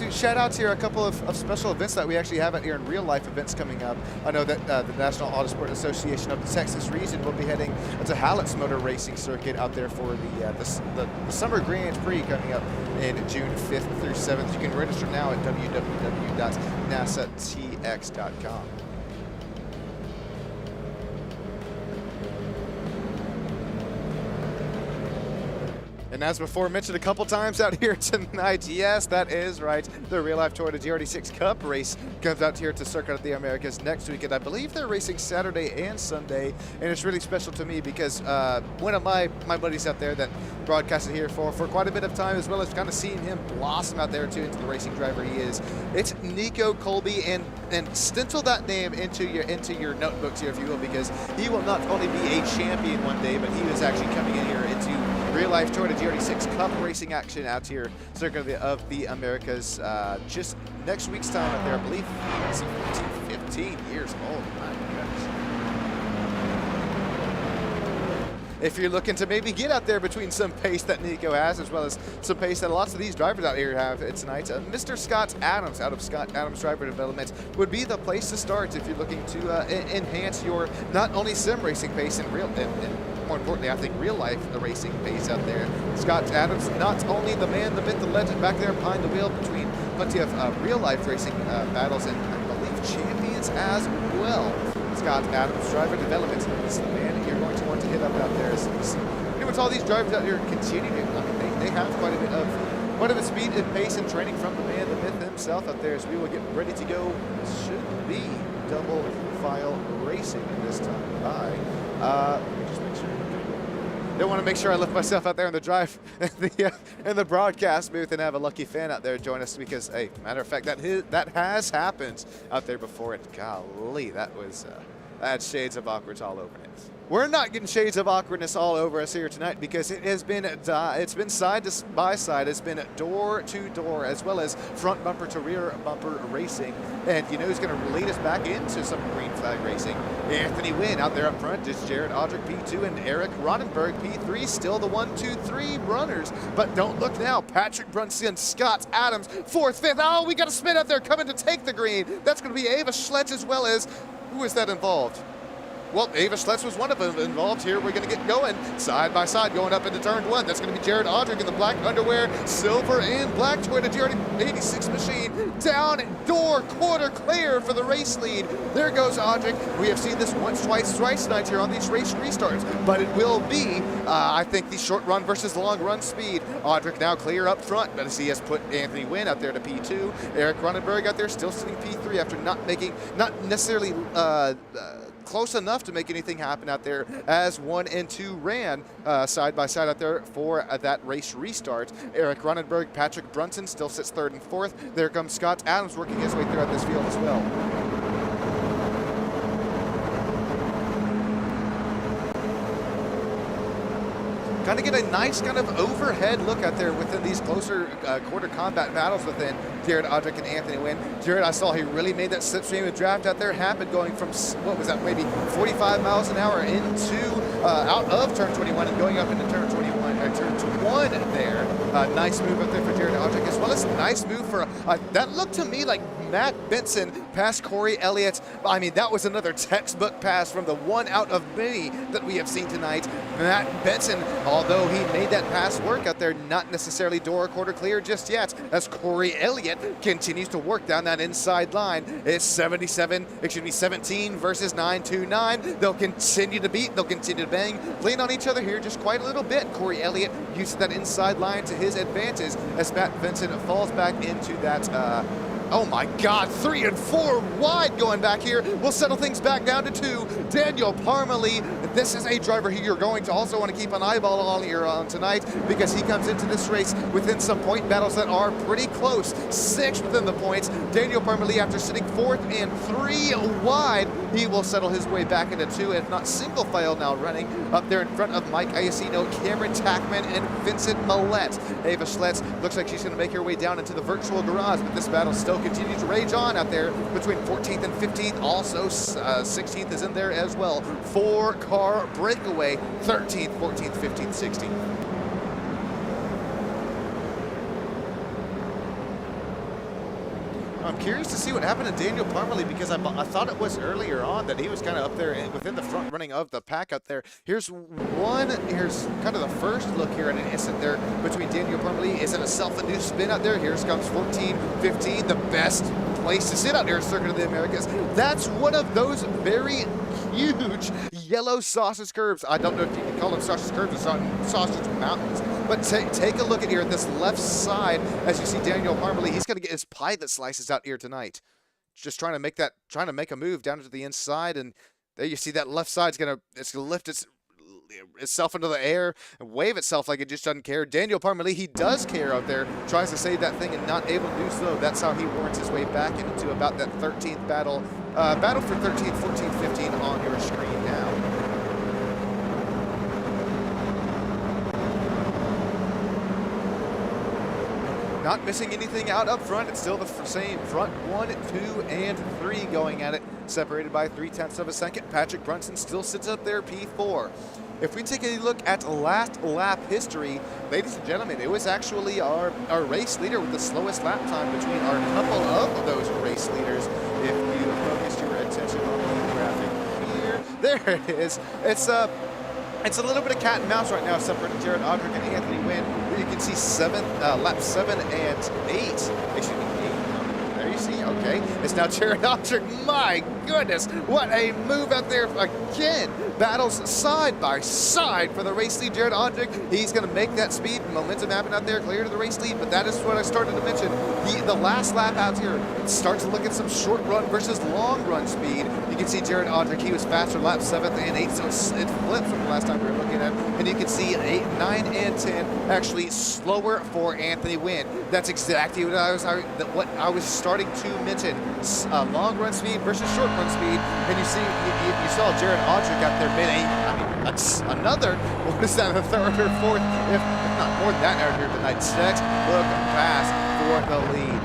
shout out here a couple of special events that we actually have out here in real life events coming up. I know that the National Autosport Association of the Texas region will be heading to Hallett's Motor Racing Circuit out there for the Summer Grand Prix coming up in June 5th through 7th. You can register now at www.nasatx.com. And as before mentioned a couple times out here tonight, yes, that is right, the Real Life Toyota GR86 Cup race comes out here to Circuit of the Americas next weekend. I believe they're racing Saturday and Sunday, and it's really special to me because one of my buddies out there that broadcasted here for quite a bit of time, as well as kind of seeing him blossom out there too into the racing driver he is. It's Nico Colby, and stencil that name into your notebooks here, if you will, because he will not only be a champion one day, but he is actually coming in here into Real Life Toyota GR86 Cup racing action out here, Circuit of the Americas, just next week's time out there. I believe he's 15 years old. My goodness. If you're looking to maybe get out there between some pace that Nico has, as well as some pace that lots of these drivers out here have tonight, Mr. Scott Adams out of Scott Adams Driver Development would be the place to start if you're looking to enhance your not only sim racing pace and more importantly, I think real life the racing pace out there. Scott Adams, not only the man, the myth, the legend back there behind the wheel between plenty of real life racing battles and I believe champions as well. Scott Adams Driver Development is the man you're going to want to hit up out there. Pretty much all these drivers out here continue to, I mean, they have quite a bit of speed and pace and training from the man, the myth himself out there as we will get ready to go. This should be double file racing this time by. Let me just make sure. Don't want to make sure I lift myself out there in the drive in the broadcast booth and have a lucky fan out there join us because, hey, matter of fact, that has happened out there before. And golly, that had shades of awkward all over it. We're not getting shades of awkwardness all over us here tonight because it has been side by side, it's been door to door, as well as front bumper to rear bumper racing. And you know who's going to lead us back into some green flag racing? Anthony Wynn out there up front is Jared Audrick P2 and Eric Ronenberg P3, still the 1, 2, 3 runners. But don't look now, Patrick Brunson, Scott Adams, 4th, 5th. Oh, we got a spin out there coming to take the green. That's going to be Ava Schletz, as well as, who is that involved? Well, Ava Schletz was one of them involved here. We're going to get going side by side, going up into turn 1. That's going to be Jared Audrick in the black underwear, silver and black Toyota GR86 machine. Down door, quarter clear for the race lead. There goes Audrick. We have seen this once, twice tonight here on these race restarts, but it will be, I think, the short run versus long run speed. Audrick now clear up front, but as he has put Anthony Wynn out there to P2. Eric Ronenberg out there still sitting P3 after not necessarily close enough to make anything happen out there as 1 and 2 ran side by side out there for that race restart. Eric Ronenberg, Patrick Brunson still sits 3rd and 4th. There comes Scott Adams working his way throughout this field as well. Kind of get a nice kind of overhead look out there within these closer quarter combat battles within Jared Audrick and Anthony Wynn. Jared, I saw he really made that slipstream of draft out there happen, going from, what was that, maybe 45 miles an hour into, out of turn 21 and going up into turn 21, turn 1 there. Nice move up there for Jared Audrick, as well as a nice move for, that looked to me like Matt Benson past Corey Elliott. I mean, that was another textbook pass from the one out of many that we have seen tonight. Matt Benson, although he made that pass work out there, not necessarily door or quarter clear just yet, as Corey Elliott continues to work down that inside line. It's 17 versus 929. They'll continue to beat, they'll continue to bang, lean on each other here just quite a little bit. Corey Elliott uses that inside line to his advantage as Matt Benson falls back into that, oh my God, 3 and 4 wide going back here. We'll settle things back down to 2. Daniel Parmalee, this is a driver who you're going to also want to keep an eyeball on here on tonight, because he comes into this race within some point battles that are pretty close. 6 within the points. Daniel Parmalee, after sitting 4th and 3 wide, he will settle his way back into 2, if not single file now running up there in front of Mike Iacino, Cameron Tackman, and Vincent Millette. Ava Schlitz looks like she's going to make her way down into the virtual garage, but this battle still continues to rage on out there between 14th and 15th. Also, 16th is in there as well. 4-car breakaway, 13th, 14th, 15th, 16th. I'm curious to see what happened to Daniel Parmalee, because I thought it was earlier on that he was kind of up there within the front running of the pack out there. Here's kind of the first look here at an instant there between Daniel Parmalee. Is it a self-induced spin out there? Here comes 14, 15, the best place to sit out there, Circuit of the Americas. That's one of those very huge yellow sausage curves. I don't know if you can call them sausage curves or sausage mountains, but take a look at here at this left side as you see Daniel Parmalee. He's going to get his pilot slices out here tonight. Just trying to make a move down to the inside, and there you see that left side's going to lift itself into the air and wave itself like it just doesn't care. Daniel Parmalee, he does care out there, tries to save that thing and not able to do so. That's how he warrants his way back into about that 13th battle. Battle for 13th, 14th, 15th on your screen now. Not missing anything out up front. It's still the same front 1, 2, and 3 going at it, separated by 0.3 of a second. Patrick Brunson still sits up there, P4. If we take a look at last lap history, ladies and gentlemen, it was actually our race leader with the slowest lap time between our couple of those race leaders. If you focus your attention on the graphic here, there it is. It's a little bit of cat and mouse right now, separating Jared Audric and Anthony Wynn. Where you can see lap 7 and 8. Excuse me, 8. There you see, okay. It's now Jared Audric. My goodness, what a move out there again. Battles side by side for the race lead. Jared Audric, he's going to make that speed. Momentum happen out there, clear to the race lead, but that is what I started to mention. The last lap out here starts to look at some short run versus long run speed. You can see Jared Audric, he was faster lap 7th and 8th, so it flipped from the last time we were looking at it. And you can see 8, 9, and 10 actually slower for Anthony Wynn. That's exactly what I was starting to mention. Long run speed versus short run speed. And you see, you saw Jared Audric out there that's another, what is that, a 3rd or 4th, if not more than that out here tonight. Next look pass for the lead.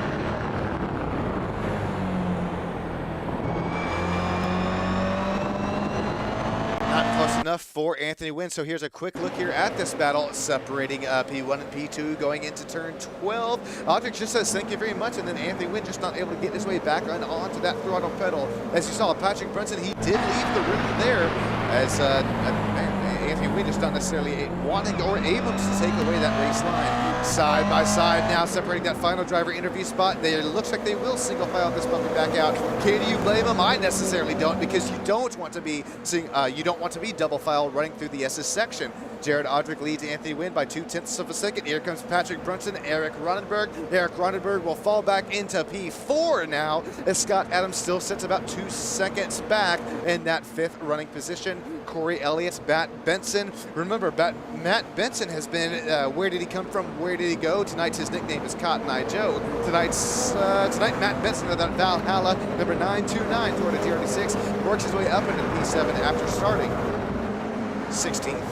Not close enough for Anthony Wynn. So here's a quick look here at this battle, separating P1 and P2 going into turn 12. Audric just says thank you very much, and then Anthony Wynn just not able to get his way back onto that throttle pedal. As you saw, Patrick Brunson, he did leave the room there, as Anthony Wynn just not necessarily wanting or able to take away that race line. Side by side now, separating that final driver interview spot. It looks like they will single file this puppy back out. Can you blame them? I necessarily don't, because you don't want to be double file running through the SS section. Jared Audric leads Anthony Wynn by 0.2 of a second. Here comes Patrick Brunson, Eric Ronenberg. Eric Ronenberg will fall back into P4 now, as Scott Adams still sits about 2 seconds back in that 5th running position. Corey Elliott, Matt Benson. Remember, Matt Benson has been, where did he come from? Where did he go? Tonight his nickname is Cotton Eye Joe. Tonight Matt Benson of that Valhalla, number 929, Toyota GR86, works his way up into P7 after starting 16th.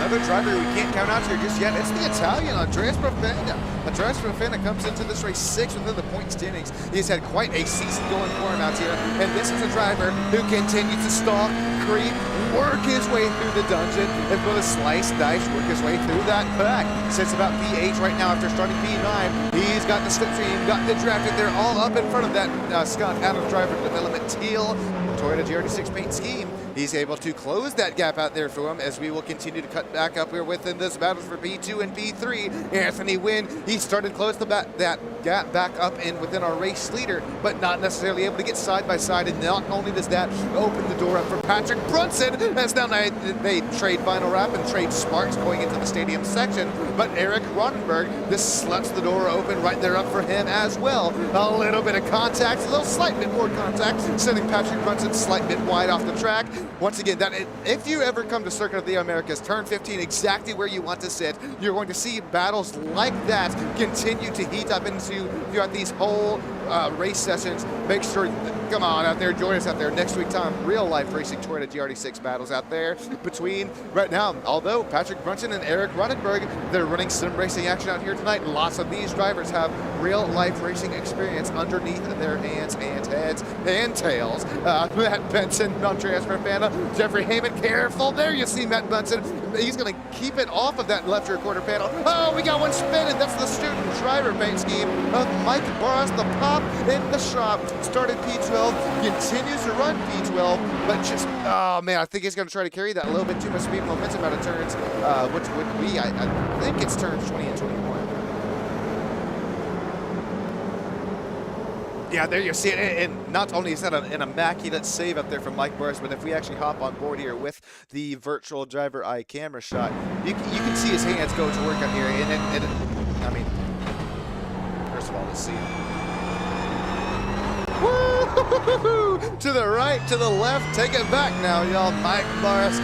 another driver we can't count out here just yet. It's the Italian, Andreas Profena. Andreas Profena comes into this race 6th within the point standings. He's had quite a season going for him out here, and this is a driver who continues to stalk, creep, work his way through the dungeon, and for the slice, dice, work his way through that pack. Sits about P8 right now after starting P9. He's got the slipstream, got the drafted. They're all up in front of that Scott Adams driver development teal Toyota GR86 paint scheme. He's able to close that gap out there for him as we will continue to cut back up here within this battles for P2 and P3. Anthony Wynn, he started close that gap back up in within our race leader, but not necessarily able to get side by side. And not only does that open the door up for Patrick Brunson, as now they trade final wrap and trade sparks going into the stadium section, but Eric Rottenberg, this sluts the door open right there up for him as well. A little bit of contact, a little slight bit more contact, sending Patrick Brunson slight bit wide off the track. Once again, if you ever come to Circuit of the Americas, turn 15 exactly where you want to sit, you're going to see battles like that continue to heat up into throughout these whole race sessions. Make sure, come on out there, join us out there next week time. Real life racing Toyota GR86 battles out there between right now. Although Patrick Brunson and Eric Rottenberg, they're running sim racing action out here tonight. Lots of these drivers have real life racing experience underneath their hands and heads and tails. Matt Benson, Andreas Profena, Jeffrey Heyman, careful there. You see Matt Benson. He's going to keep it off of that left rear quarter panel. Oh, we got one spinning. That's the student driver paint scheme of Mike Barras, the pop in the shop. Started P12, continues to run P12, but just, oh man, I think he's going to try to carry that a little bit too much speed momentum out of turns, which would be, I think it's turns 20 and 21. Yeah, there you see it, and not only is that an immaculate save up there from Mike Burris, but if we actually hop on board here with the virtual driver eye camera shot, you can see his hands go to work on here, and I mean, first of all, let's see it. Woo! To the right, to the left, take it back now, y'all. Mike Burris.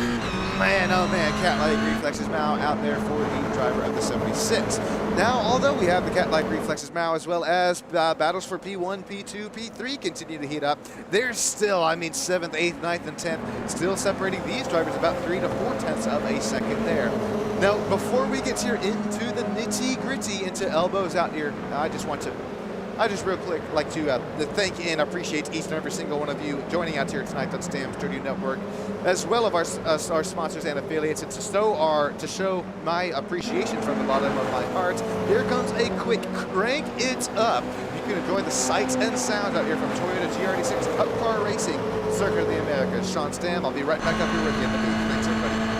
Man, oh man, cat-like reflexes now out there for the driver of the 76. Now, although we have the cat-like reflexes now, as well as battles for P1, P2, P3 continue to heat up, there's still, I mean, 7th, 8th, 9th, and 10th, still separating these drivers about 3 to 4 tenths of a second there. Now, before we get here into the nitty-gritty, into elbows out here, I just real quick like to thank and appreciate each and every single one of you joining out here tonight on Stam Studio Network, as well as our sponsors and affiliates. And to show my appreciation from the bottom of my heart, here comes a quick crank it up. You can enjoy the sights and sounds out here from Toyota GR86 Cup Car Racing, Circuit of the Americas. Sean Stam, I'll be right back up here with you in the booth. Thanks, everybody.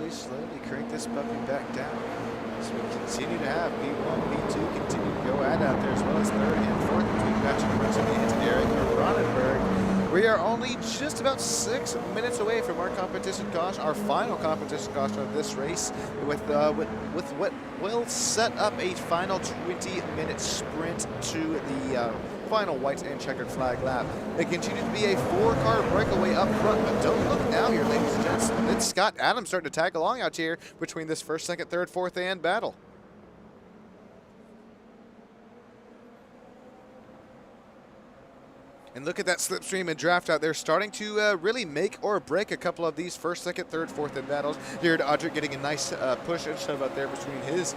Slowly crank this puppy back down. So we continue to have P1, P2 continue to go at out there, as well as 3rd and 4th between Patrick Brunson and Eric Rottenberg. We are only just about 6 minutes away from our competition caution, our final competition caution of this race, with what will set up a final 20-minute sprint to the final white and checkered flag lap. It continued to be a 4-car breakaway up front, but don't look now here, ladies and gents. It's Scott Adams starting to tag along out here between this first, second, third, fourth, and battle. And look at that slipstream and draft out there, starting to really make or break a couple of these first, second, third, fourth, and battles. Here to Audric getting a nice push and shove out there between his.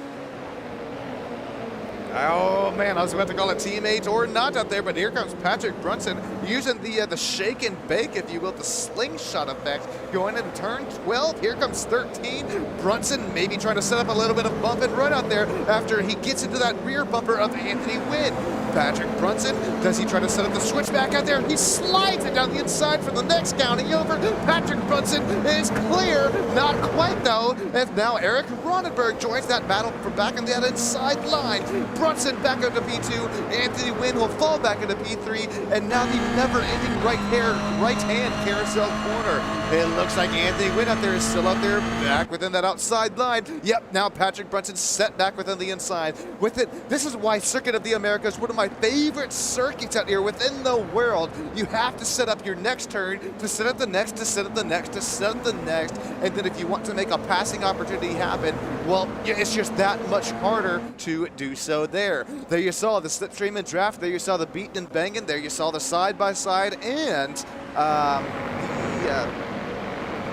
Oh man, I was about to call it teammate or not out there, but here comes Patrick Brunson using the shake and bake, if you will, the slingshot effect, going in turn 12. Here comes 13. Brunson maybe trying to set up a little bit of bump and run out there after he gets into that rear bumper of Anthony Wynn. Patrick Brunson, does he try to set up the switchback out there? He slides it down the inside for the next counting over. Patrick Brunson is clear, not quite though, as now Eric Ronenberg joins that battle from back on the inside line. Brunson back up to P2, Anthony Wynn will fall back into P3, and now the never-ending right-hand carousel corner. It looks like Anthony Wynn out there is still out there, back within that outside line. Yep, now Patrick Brunson set back within the inside. With it, this is why Circuit of the Americas is one of my favorite circuits out here within the world. You have to set up your next turn, to set up the next, to set up the next, to set up the next, and then if you want to make a passing opportunity happen, well, it's just that much harder to do so there. There you saw the slipstream and draft, there you saw the beating and banging, there you saw the side-by-side, and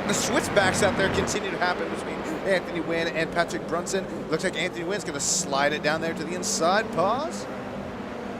the switchbacks out there continue to happen between Anthony Wynn and Patrick Brunson. Looks like Anthony Wynn's going to slide it down there to the inside. Pause.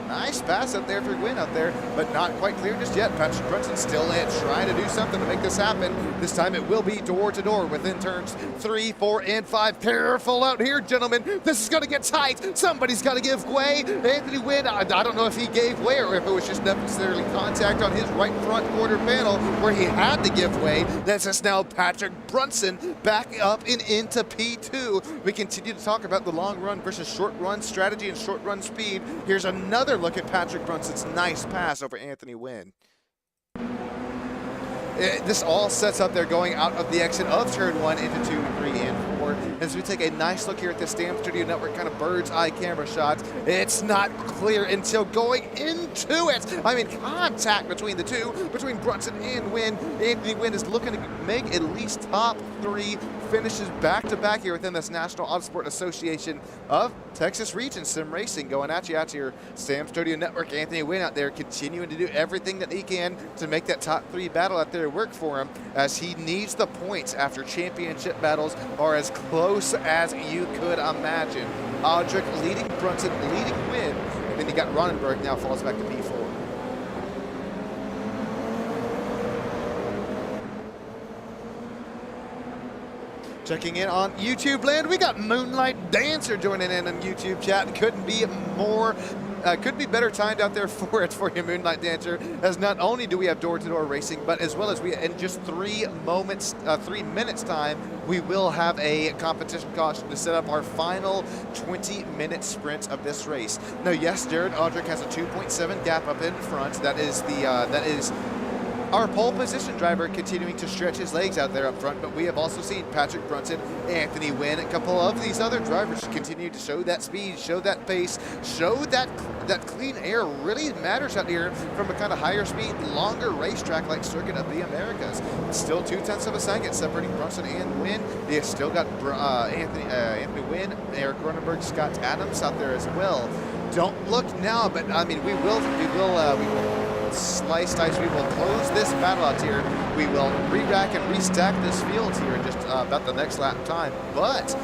Nice pass up there for Wynn out there, but not quite clear just yet. Patrick Brunson still trying to do something to make this happen. This time it will be door to door within turns 3, 4, and 5. Careful out here, gentlemen. This is going to get tight. Somebody's got to give way. Anthony Wynn, I don't know if he gave way or if it was just necessarily contact on his right front quarter panel where he had to give way. That's just now Patrick Brunson back up and into P2. We continue to talk about the long run versus short run strategy and short run speed. Here's another look at Patrick Brunson's nice pass over Anthony Wynn. This all sets up there going out of the exit of turn 1 into 2, 3, and 4. As we take a nice look here at the Stam Studio Network kind of bird's eye camera shots, it's not clear until going into it. I mean, contact between the two, between Brunson and Wynn. Anthony Wynn is looking to make at least top 3 finishes back-to-back here within this National Autosport Association of Texas Region Sim Racing. Going at you out here, Stam Studio Network. Anthony Wynn out there continuing to do everything that he can to make that top 3 battle out there work for him, as he needs the points after championship battles are as close as you could imagine. Audric leading Brunson, leading Wynn, and then you got Ronenberg now falls back to P4. Checking in on YouTube land, we got Moonlight Dancer joining in on YouTube chat. Couldn't be better timed out there for you, Moonlight Dancer, as not only do we have door-to-door racing, but as well as we, in just 3 minutes time, we will have a competition caution to set up our final 20-minute sprint of this race. Now, yes, Jared Audric has a 2.7 gap up in front. That is our pole position driver continuing to stretch his legs out there up front, but we have also seen Patrick Brunson, Anthony Wynn, a couple of these other drivers continue to show that speed, show that pace, show that clean air really matters out here from a kind of higher speed, longer racetrack like Circuit of the Americas. Still 0.2 of a second separating Brunson and Wynn. They have still got Anthony Wynn, Eric Ronenberg, Scott Adams out there as well. Don't look now, but I mean, we will slice dice. We will close this battle out here. We will re-rack and restack this field here in just about the next lap time. But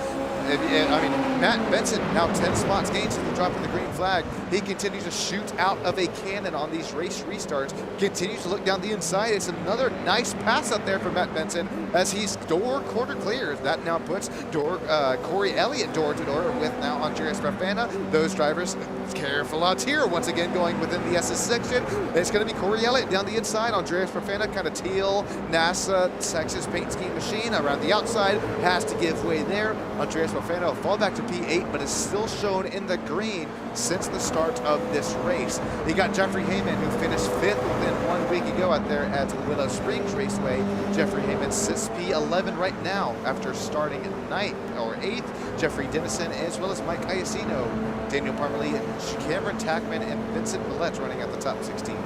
I mean, Matt Benson now 10 spots gained since the drop of the green flag. He continues to shoot out of a cannon on these race restarts. Continues to look down the inside. It's another nice pass up there for Matt Benson as he's quarter clear. That now puts Corey Elliott door to door with now Andreas Rafana. Those drivers careful out here. Once again going within the SS section. It's going to be Corey Elliott down the inside. Andreas Rafana, kind of teal NASA Texas paint scheme machine around the outside. Has to give way there. Andreas Rafana will fall back to P8, but is still shown in the green since the start of this race. You got Jeffrey Heyman, who finished 5th within 1 week ago out there at Willow Springs Raceway. Jeffrey Heyman sits P11 right now after starting 9th or 8th. Jeffrey Dennison as well as Mike Iacino, Daniel Parmalee, Cameron Tackman, and Vincent Millette running at the top 16.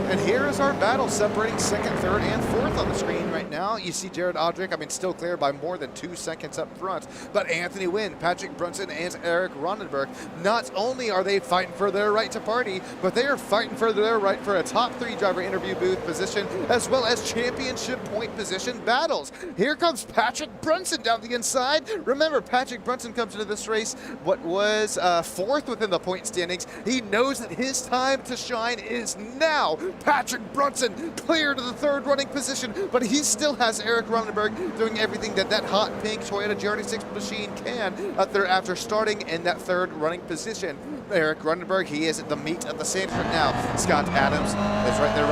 And here is our battle separating 2nd, 3rd, and 4th on the screen right now. You see Jared Odrick, still clear by more than 2 seconds up front. But Anthony Wynn, Patrick Brunson, and Eric Rondenberg, not only are they fighting for their right to party, but they are fighting for their right for a top 3 driver interview booth position, as well as championship point position battles. Here comes Patrick Brunson down the inside. Remember, Patrick Brunson comes into this race what was 4th within the point standings. He knows that his time to shine is now. Patrick Brunson clear to the 3rd running position, but he still has Eric Rondenberg doing everything that hot pink Toyota GR86 machine can out there after starting in that 3rd running position. Eric Rondenberg, he is at the meat of the sandwich right now. Scott Adams is right there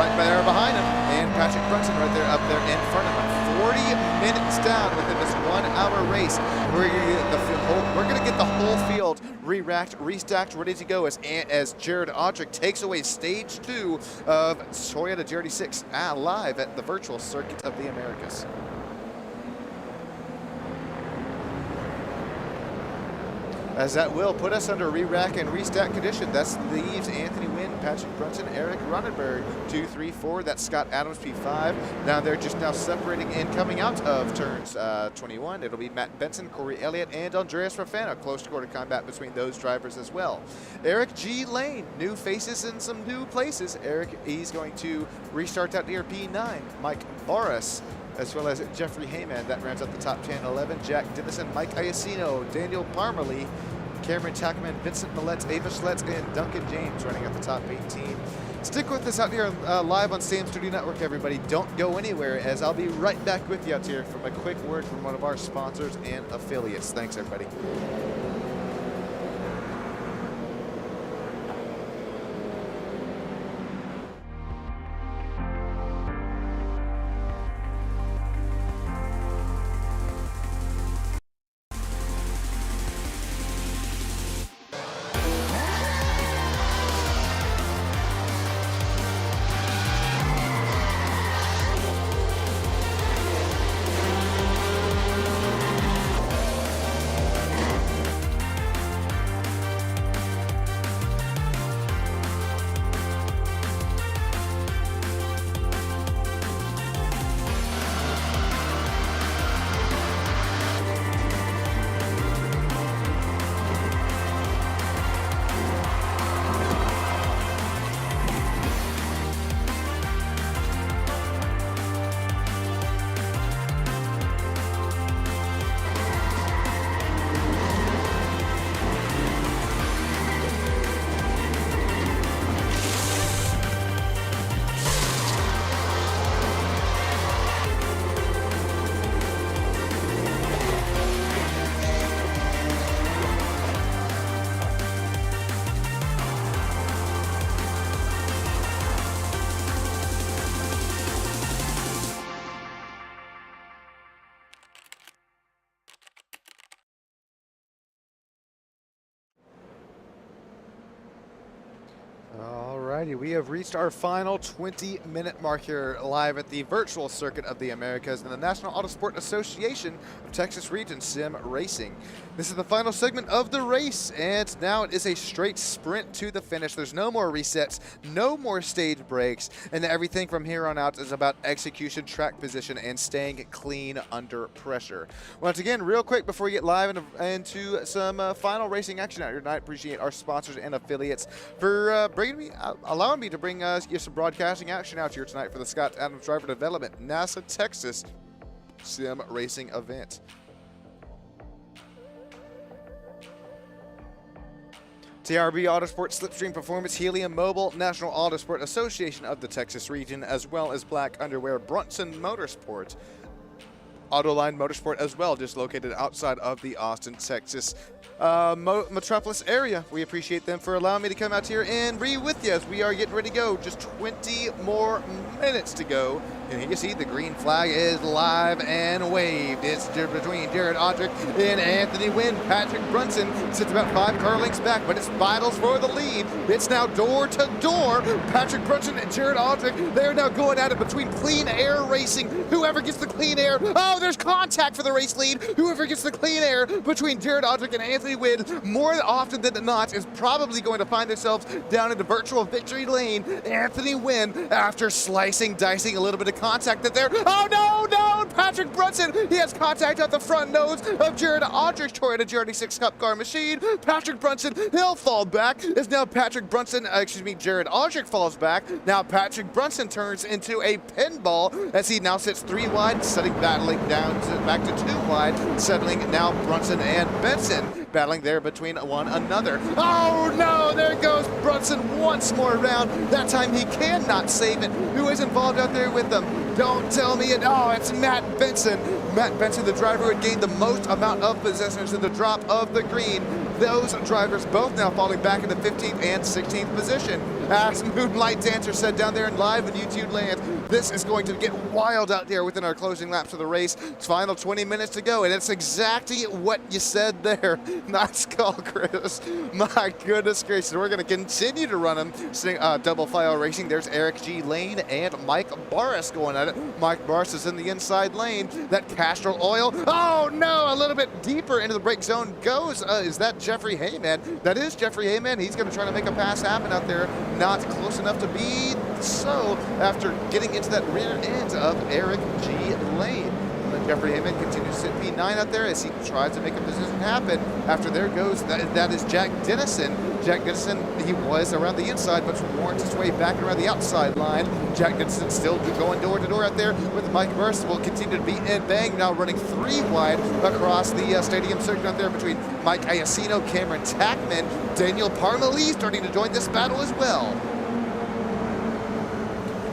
behind him, and Patrick Brunson right there up there in front of him. 40 minutes down within this 1-hour race. We're going to get the whole field re-racked, restacked, ready to go as Jared Odrick takes away stage 2 of Toyota GR86 live at the virtual circuit of the Americas. As that will put us under re-rack and restack condition. That leaves Anthony Wynn, Patrick Brunson, Eric Rondenberg, 2, 3, 4. That's Scott Adams, P5. Now they're just now separating and coming out of turns 21. It'll be Matt Benson, Corey Elliott, and Andreas Rafano. Close quarter combat between those drivers as well. Eric G. Lane, new faces in some new places. Eric, he's going to restart out near P9. Mike Boris, as well as Jeffrey Heyman. That rounds out the top 10, 11. Jack Dennison, Mike Iacino, Daniel Parmalee, Cameron Tackman, Vincent Millette, Ava Schlitz, and Duncan James running at the top 18. Stick with us out here live on Sam Studio Network, everybody. Don't go anywhere, as I'll be right back with you out here from a quick word from one of our sponsors and affiliates. Thanks, everybody. Alrighty, we have reached our final 20-minute mark here live at the virtual circuit of the Americas and the National Autosport Association of Texas Region Sim Racing. This is the final segment of the race, and now it is a straight sprint to the finish. There's no more resets, no more stage breaks, and everything from here on out is about execution, track position, and staying clean under pressure. Once again, real quick before we get live into some final racing action out here tonight, appreciate our sponsors and affiliates for allowing me to bring you some broadcasting action out here tonight for the Scott Adams Driver Development NASA Texas Sim Racing event. TRB Autosport, Slipstream Performance, Helium Mobile, National Autosport Association of the Texas region, as well as Black Underwear, Brunson Motorsport, Ottoline Motorsport as well, just located outside of the Austin, Texas metropolis area. We appreciate them for allowing me to come out here and be with you as we are getting ready to go. Just 20 more minutes to go And you see the green flag is live and waved. It's between Jared Audric and Anthony Wynn. Patrick Brunson sits about 5 car lengths back, but it's battles for the lead. It's now door to door. Patrick Brunson and Jared Audric, they're now going at it between Clean Air Racing. Whoever gets the clean air. Oh, there's contact for the race lead. Whoever gets the clean air between Jared Audric and Anthony Wynn, more often than not, is probably going to find themselves down in the virtual victory lane. Anthony Wynn, after slicing, dicing a little bit of contact that there. Oh no, Patrick Brunson, he has contact at the front nose of Jared Audric's Toyota GR86 Cup car machine. Patrick Brunson, he'll fall back. As now Jared Audric falls back. Now Patrick Brunson turns into a pinball as he now sits 3 wide, battling down back to 2 wide, settling now Brunson and Benson, battling there between one another. Oh no, there goes Brunson once more around. That time he cannot save it. Who is involved out there with them? Don't tell me it. Oh, it's Matt Benson. Matt Benson, the driver who had gained the most amount of possessions in the drop of the green. Those drivers both now falling back into 15th and 16th position. As Moonlight Dancer said down there in live in YouTube land, this is going to get wild out there within our closing laps of the race. It's final 20 minutes to go, and it's exactly what you said there. Nice call, Chris. My goodness gracious. We're going to continue to run them. Double file racing. There's Eric G. Lane and Mike Barris going at it. Mike Barris is in the inside lane. That Castrol Oil. Oh no, a little bit deeper into the brake zone goes. Is that Jeffrey Hayman? That is Jeffrey Hayman. He's going to try to make a pass happen out there. Not close enough to be so after getting into that rear end of Eric G. Lane. Jeffrey Hayman continues to sit P9 out there as he tries to make a position happen. After there goes, that is Jack Dennison. Jack Dennison, he was around the inside, but warrants his way back around the outside line. Jack Dennison still going door to door out there with Mike Burst. Will continue to be in bang, now running 3 wide across the stadium circuit out there between Mike Iacino, Cameron Tackman, Daniel Parmalee starting to join this battle as well.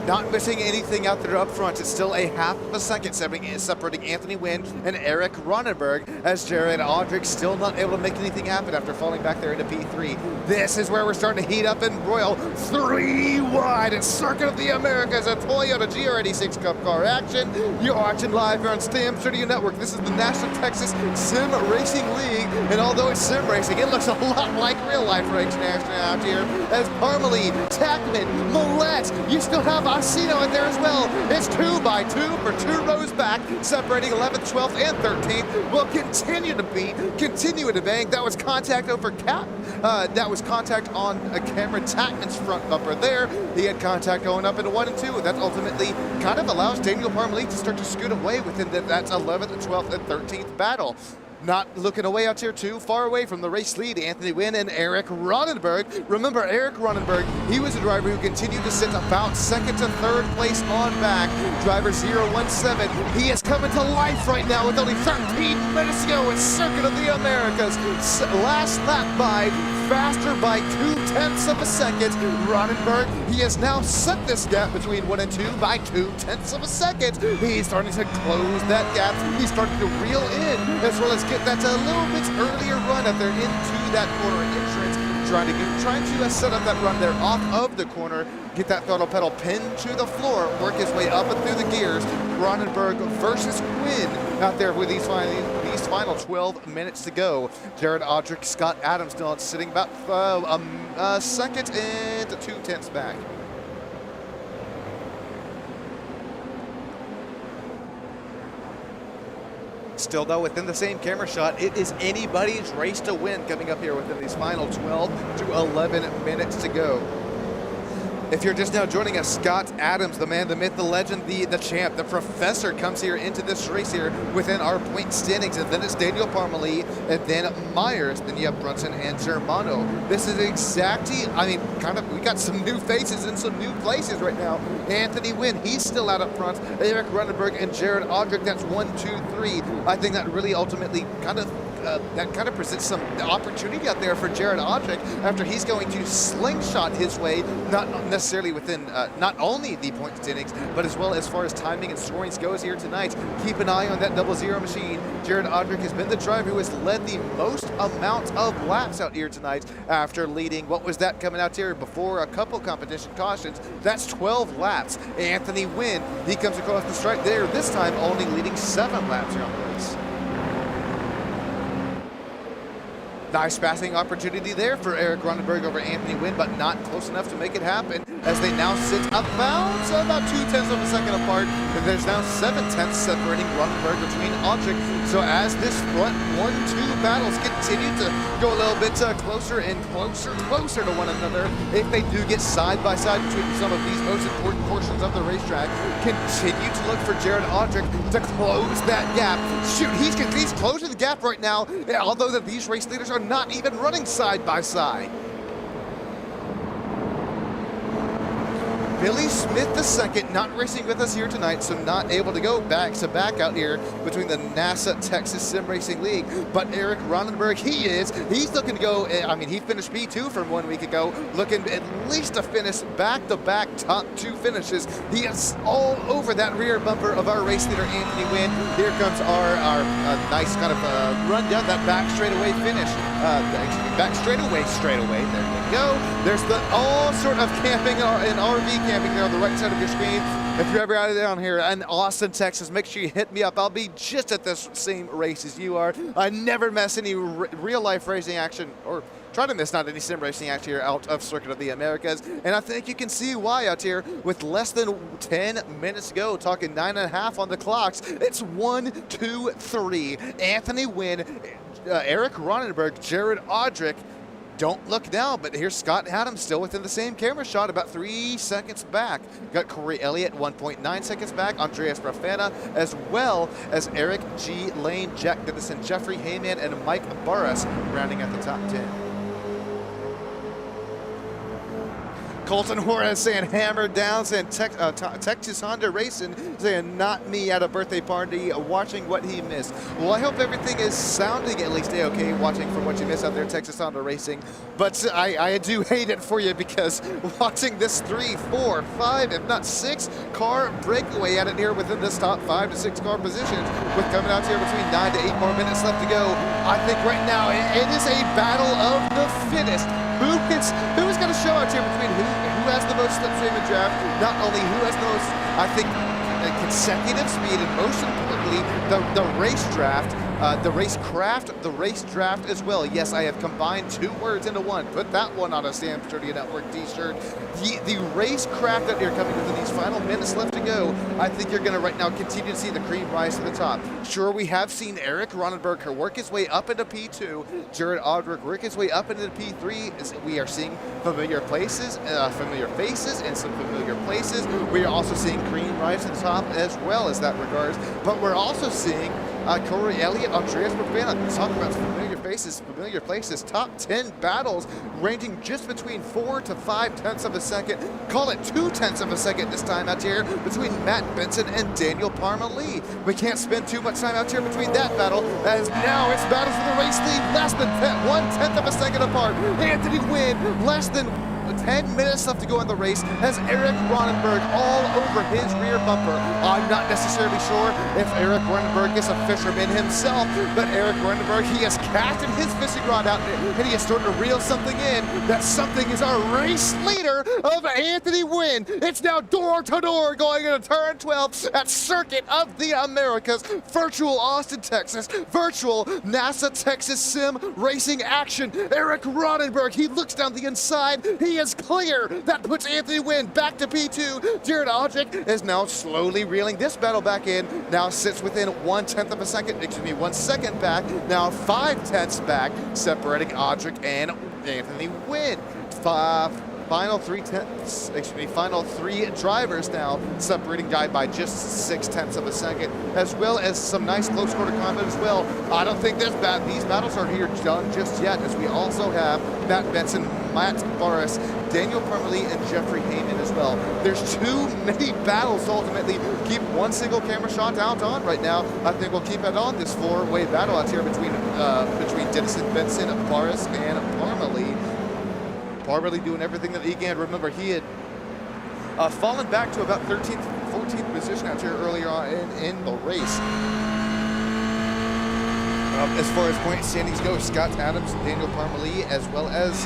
Not missing anything out there up front. It's still a half of a second separating Anthony Wynn and Eric Ronenberg, as Jared Audric still not able to make anything happen after falling back there into P3. This is where we're starting to heat up and broil. 3 wide at Circuit of the Americas, a Toyota GR86 Cup car action. You're watching live here on Stam Studio Network. This is the National Texas Sim Racing League, and although it's sim racing, it looks a lot like real life racing action out here. As Parmalee, Tackman, Millette, you still have Iacino out there as well. It's 2 by 2 for 2 rows back, separating 11th, 12th, and 13th. Will continue to beat, continue to bang. That was contact over Cap. That was contact on Cameron Tackman's front bumper there. He had contact going up into 1 and 2. That ultimately kind of allows Daniel Parmalee to start to scoot away within that 11th, 12th, and 13th battle. Not looking away out here too far away from the race lead, Anthony Wynn and Eric Ronenberg. Remember, Eric Ronenberg, he was a driver who continued to sit about 2nd to 3rd place on back. Driver 017, he is coming to life right now with only 13 minutes to go in Circuit of the Americas. Last lap by, faster by 0.2 of a second. Ronenberg, he has now set this gap between 1 and 2 by 0.2 of a second. He's starting to close that gap. He's starting to reel in, as well as get that a little bit earlier run out there into that corner entrance, trying to set up that run there off of the corner, get that throttle pedal pinned to the floor, work his way up and through the gears. Ronenberg versus Quinn out there with these final 12 minutes to go. Jared Audric, Scott Adams still sitting about 2nd and 0.2 back. Still, though, within the same camera shot, it is anybody's race to win coming up here within these final 12 to 11 minutes to go. If you're just now joining us, Scott Adams, the man, the myth, the legend, the champ, the professor, comes here into this race here within our point standings. And then it's Daniel Parmalee, and then Myers, then you have Brunson and Germano. This is exactly, we got some new faces in some new places right now. Anthony Wynn, he's still out up front. Eric Ronenberg and Jared Audric, that's 1, 2, 3. I think that really ultimately kind of that kind of presents some opportunity out there for Jared Odrick after he's going to slingshot his way, not necessarily within not only the point standings, but as well as far as timing and scoring goes here tonight. Keep an eye on that 00 machine. Jared Odrick has been the driver who has led the most amount of laps out here tonight after leading, what was that coming out here before a couple competition cautions? That's 12 laps. Anthony Wynn, he comes across the stripe there, this time only leading 7 laps here on the race. Nice passing opportunity there for Eric Ronenberg over Anthony Wynn, but not close enough to make it happen as they now sit about 2/10 of a second apart, and there's now 7/10 separating Ronenberg between Odrick. So as this front 1-2 battles continue to go a little bit closer and closer to one another, if they do get side by side between some of these most important portions of the racetrack, continue to look for Jared Odrick to close that gap. Shoot, he's closing the gap right now, although that these race leaders are not even running side by side. Billy Smith II not racing with us here tonight, so not able to go back to back out here between the NASA Texas Sim Racing League. But Eric Ronenberg, he's looking to go, I mean, he finished P2 from 1 week ago, looking at least to finish back-to-back top 2 finishes. He is all over that rear bumper of our race leader, Anthony Wynn. Here comes our nice kind of run down that back straightaway finish. Back straightaway, there we go. There's the all sort of camping and RV camping there on the right side of your screen. If you're ever out down here in Austin, Texas, make sure you hit me up. I'll be just at this same race as you are. I never miss any real life racing action, or try to miss not any sim racing action here out of Circuit of the Americas. And I think you can see why out here with less than 10 minutes to go, talking 9.5 on the clocks. It's 1, 2, 3. Anthony Wynn, Eric Ronenberg, Jared Odrick. Don't look now, but here's Scott Adams still within the same camera shot, about 3 seconds back. Got Corey Elliott 1.9 seconds back, Andreas Rafana, as well as Eric G. Lane, Jack Dennison, Jeffrey Heyman, and Mike Burris rounding at the top 10. Colton Juarez saying hammered down, saying Texas Honda Racing, saying not me at a birthday party, watching what he missed. Well, I hope everything is sounding at least okay, watching from what you missed out there, Texas Honda Racing. But I do hate it for you because watching this 3, 4, 5, if not 6 car breakaway at it here within this top 5 to 6 car positions, with coming out here between 9 to 8 more minutes left to go. I think right now it is a battle of the fittest. Who's going to show out here between who has the most slipstream in draft? Not only who has the most, I think, consecutive speed, and most importantly, the race draft, the racecraft, the race draft as well. Yes, I have combined 2 words into one. Put that one on a Sam Sturdy Network t-shirt. The racecraft that you're coming within these final minutes left to go, I think you're going to right now continue to see the cream rise to the top. Sure, we have seen Eric Ronenberg work his way up into P2, Jared Odrick work his way up into P3. As we are seeing familiar faces, and some familiar places. We are also seeing cream rise to the top as well as that regards. But we're also seeing Corey Elliott, Andreas Rafana, talk about familiar faces, familiar places, top 10 battles ranging just between 4 to 5/10 of a second. Call it 2/10 of a second this time out here between Matt Benson and Daniel Parma-Lee. We can't spend too much time out here between that battle, as now it's battles for the race lead, less than 1/10 of a second apart. Anthony Wynn, less than 10 minutes left to go in the race, has Eric Ronenberg all over his rear bumper. I'm not necessarily sure if Eric Ronenberg is a fisherman himself, but Eric Ronenberg, he has casted his fishing rod out and he is starting to reel something in. That something is our race leader of Anthony Wynn. It's now door to door going into turn 12 at Circuit of the Americas, virtual Austin, Texas, virtual NASA Texas Sim Racing action. Eric Ronenberg, he looks down the inside, he is clear. That puts Anthony Wynn back to P2. Jared Odrick is now slowly reeling this battle back in. Now sits within 1/10 of a second, 1 second back. Now 5/10 back, separating Odrick and Anthony Wynn. final 3/10, excuse me, final 3 drivers now separating guy by just 0.6 of a second, as well as some nice close quarter combat as well. I don't think these battles are here done just yet, as we also have Matt Benson, Matt Boris, Daniel Parmalee, and Jeffrey Heyman as well. There's too many battles to ultimately keep one single camera shot out on right now. I think we'll keep it on this 4-way battle out here between Denison, Benson, Boris, and Parmalee. Parmalee doing everything that he can. Remember, he had fallen back to about 13th, 14th position out here earlier on in the race. As far as point standings go, Scott Adams, Daniel Parmalee, as well as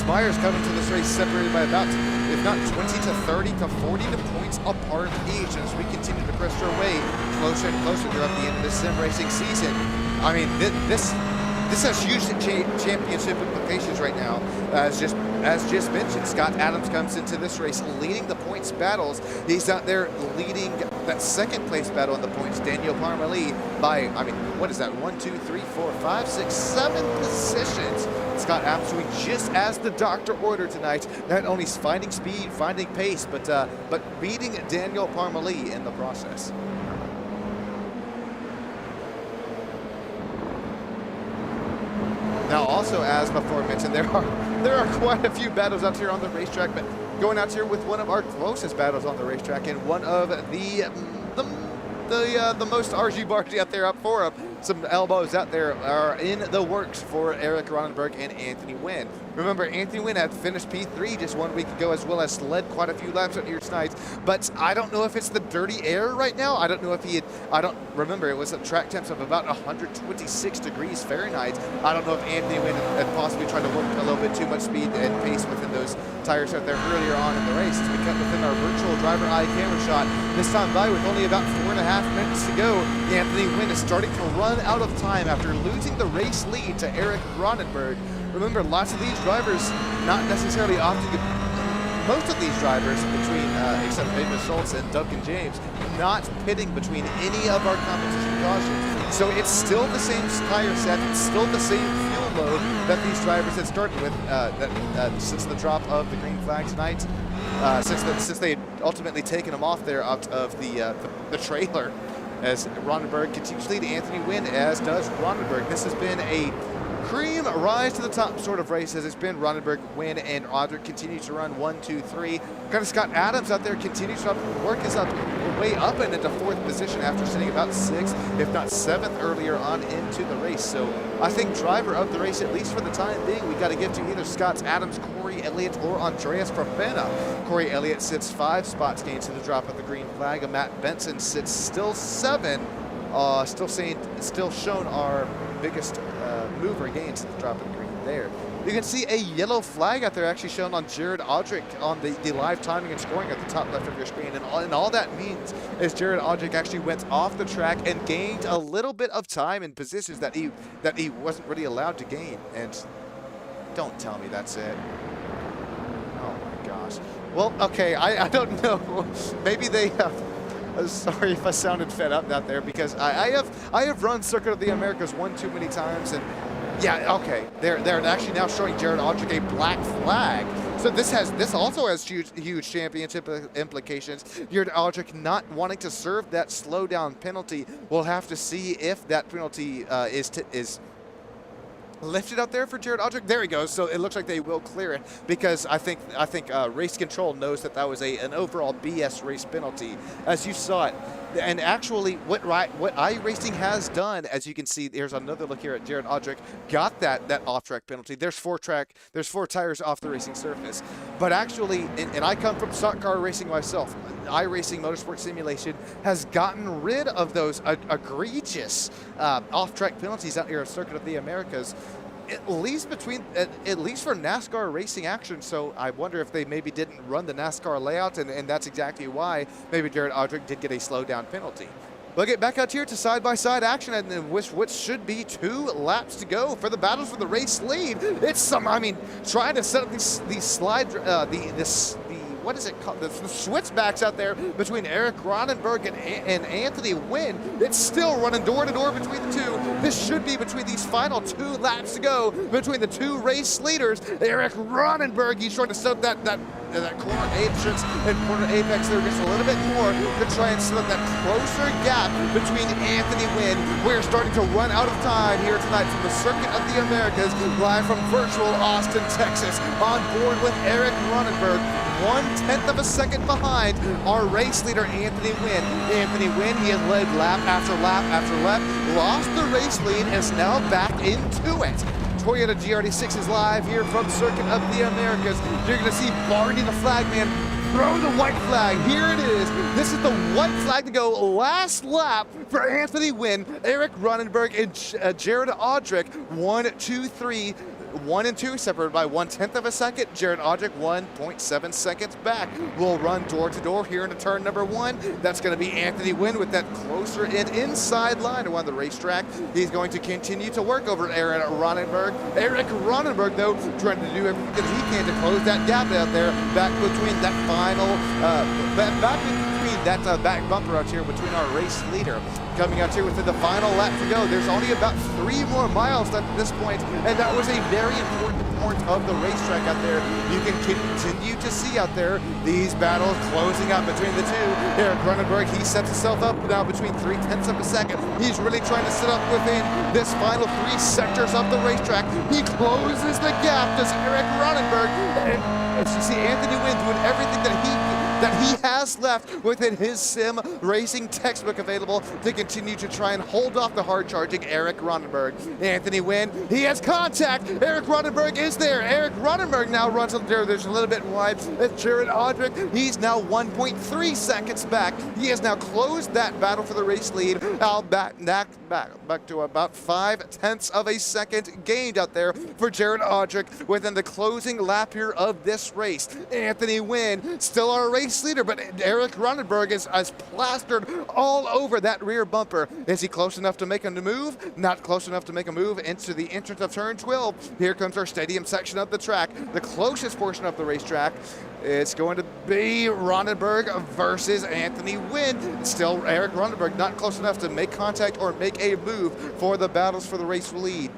Myers coming to this race separated by about, if not 20 to 30 to 40 points apart each, as we continue to press our way closer and closer throughout the end of this sim racing season. I mean, this has huge championship implications right now. As just mentioned, Scott Adams comes into this race leading the points battles. He's out there leading that second place battle in the points. Daniel Parmalee by, I mean, what is that? 1, 2, 3, 4, 5, 6, 7 positions. Scott Adams doing just as the doctor ordered tonight. Not only finding speed, finding pace, but beating Daniel Parmalee in the process. Now, also, as before mentioned, there are quite a few battles out here on the racetrack, but going out here with one of our closest battles on the racetrack, and one of the most argy-bargy out there up for him. Some elbows out there are in the works for Eric Ronenberg and Anthony Wynn. Remember, Anthony Wynn had finished P3 just 1 week ago, as well as led quite a few laps out here tonight. But I don't know if it's the dirty air right now. I don't know if I don't remember. It was a track temps of about 126 degrees Fahrenheit. I don't know if Anthony Wynn had possibly tried to work a little bit too much speed and pace within those tires out there earlier on in the race. As we cut within our virtual driver eye camera shot, this time by with only about 4.5 minutes to go, Anthony Wynn is starting to run out of time after losing the race lead to Eric Ronenberg. Remember, lots of these drivers not necessarily opting to, most of these drivers between, except David Schultz and Duncan James, not pitting between any of our competition cautions. So it's still the same tire set, it's still the same fuel load that these drivers had started with since the drop of the green flag tonight, since they had ultimately taken them off there out of the trailer. As Ronenberg continues to lead Anthony Wynn, as does Ronenberg. This has been a cream rise to the top sort of race, as it's been Ronenberg, Wynn, and Audric continue to run 1, 2, 3. Kind of Scott Adams out there continues to work his way up and into 4th position after sitting about 6th, if not 7th earlier on into the race. So I think driver of the race, at least for the time being, we got to give to either Scott Adams, Corey Elliott, or Andreas Profena. Corey Elliott sits 5 spots gained to the drop of the green flag, and Matt Benson sits still 7, still shown our biggest mover gains to the drop of the green there. You can see a yellow flag out there actually shown on Jared Audric on the live timing and scoring at the top left of your screen. And all that means is Jared Audric actually went off the track and gained a little bit of time in positions that he wasn't really allowed to gain. And don't tell me that's it. Oh my gosh. Well, okay, I don't know. Maybe they sorry if I sounded fed up out there, because I have run Circuit of the Americas one too many times, and yeah, okay, they're actually now showing Jared Audric a black flag. So this also has huge championship implications. Jared Audric not wanting to serve that slowdown penalty. We'll have to see if that penalty is lifted out there for Jared Audric. There he goes. So it looks like they will clear it, because I think race control knows that was an overall BS race penalty, as you saw it. And actually, what iRacing has done, as you can see, there's another look here at Jared Audric, got that off-track penalty. There's 4 tires off the racing surface. But actually, and I come from stock car racing myself, iRacing Motorsport Simulation has gotten rid of those egregious off-track penalties out here at Circuit of the Americas, at least for NASCAR racing action. So I wonder if they maybe didn't run the NASCAR layout, and that's exactly why maybe Jared Audric did get a slowdown penalty. We'll get back out here to side-by-side action, and which should be 2 laps to go for the battles for the race lead. It's trying to set up these slide, the what is it called? The switchbacks out there between Eric Ronenberg and Anthony Wynn. It's still running door to door between the two. This should be between these final 2 laps to go between the 2 race leaders. Eric Ronenberg, he's trying to set up that corner entrance and corner apex there just a little bit more to try and set up that closer gap between Anthony Wynn. We're starting to run out of time here tonight from the Circuit of the Americas, live from virtual Austin, Texas. On board with Eric Ronenberg, 1/10 of a second behind our race leader, Anthony Wynn. Anthony Wynn, he has led lap after lap after lap, lost the race lead, and is now back into it. Toyota GR86 is live here from Circuit of the Americas. You're going to see Barney the flagman throw the white flag. Here it is. This is the white flag to go last lap for Anthony Wynn, Eric Ronenberg, and Jared Audrick. 1, 2, 3. 1 and 2 separated by 1/10 of a second. Jared Audrick 1.7 seconds back. We'll run door to door here into turn number 1. That's going to be Anthony Wynn with that closer in inside line around the racetrack. He's going to continue to work over Eric Ronenberg. Eric Ronenberg, though, trying to do everything that he can to close that gap out there back between that final, back bumper out here between our race leader. Coming out here within the final lap to go. There's only about 3 more miles left at this point, and that was a very important part of the racetrack out there. You can continue to see out there these battles closing up between the two. Eric Ronenberg, he sets himself up now between 3/10 of a second. He's really trying to sit up within this final 3 sectors of the racetrack. He closes the gap, does Eric Ronenberg. And as you see, Anthony Wynn doing everything that he has left within his sim racing textbook available to continue to try and hold off the hard-charging Eric Ronenberg. Anthony Wynn, he has contact. Eric Ronenberg is there. Eric Ronenberg now runs up there. There's a little bit wide. It's Jared Audrick. He's now 1.3 seconds back. He has now closed that battle for the race lead. Now back to about 5/10 of a second gained out there for Jared Audrick within the closing lap here of this race. Anthony Wynn, still our race leader, but Eric Ronenberg is plastered all over that rear bumper. Is he close enough to make a move? Not close enough to make a move into the entrance of turn 12. Here comes our stadium section of the track, the closest portion of the racetrack. It's going to be Ronenberg versus Anthony Wynn. Still Eric Ronenberg not close enough to make contact or make a move for the battles for the race lead.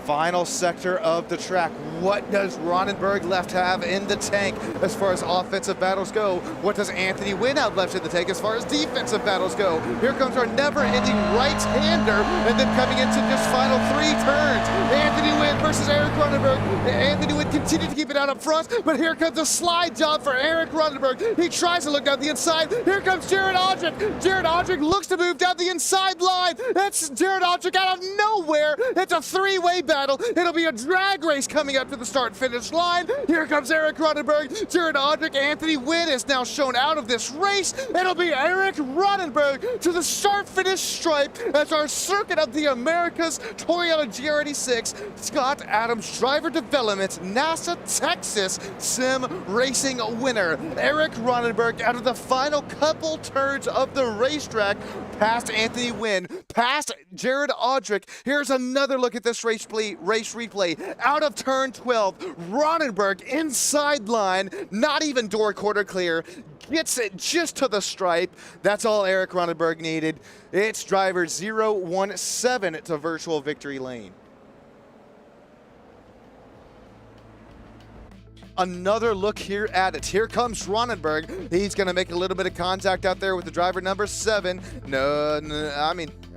Final sector of the track. What does Ronenberg left have in the tank as far as offensive battles go? What does Anthony Wynn have left in the tank as far as defensive battles go? Here comes our never-ending right-hander, and then coming into just final 3 turns. Anthony Wynn versus Eric Ronenberg. Anthony Wynn continued to keep it out up front, but here comes a slide job for Eric Ronenberg. He tries to look down the inside. Here comes Jared Audrick. Jared Audrick looks to move down the inside line. That's Jared Audrick out of nowhere. It's a 3-way battle. It'll be a drag race coming up to the start-finish line. Here comes Eric Ronenberg. Jared Audrick, Anthony Wynn is now shown out of this race. It'll be Eric Ronenberg to the start-finish stripe as our Circuit of the Americas Toyota GR86 Scott Adams Driver Development NASA Texas Sim Racing winner. Eric Ronenberg out of the final couple turns of the racetrack past Anthony Wynn, past Jared Audrick. Here's another look at this race replay. Out of turn 12, Ronenberg inside line, not even door quarter clear, gets it just to the stripe. That's all Eric Ronenberg needed. It's driver 017 to virtual victory lane. Another look here at it. Here comes Ronenberg. He's going to make a little bit of contact out there with the driver number 7.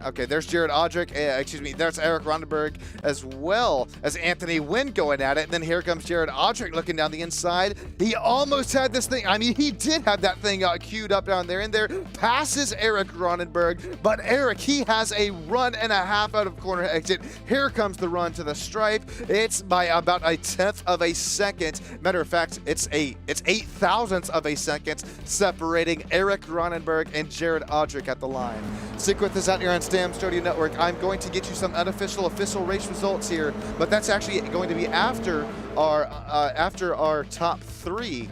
Okay, there's Jared Audrick. There's Eric Ronenberg as well as Anthony Wynn going at it. And then here comes Jared Audrick looking down the inside. He almost had this thing. He did have that thing queued up down there. And there passes Eric Ronenberg. But Eric, he has a run and a half out of corner exit. Here comes the run to the stripe. It's by about 1/10 of a second. Matter of fact, it's 8 thousandths of a second separating Eric Ronenberg and Jared Audrick at the line. Stick with us out here on Stam Studio Network. I'm going to get you some unofficial official race results here, but that's actually going to be after our top 3.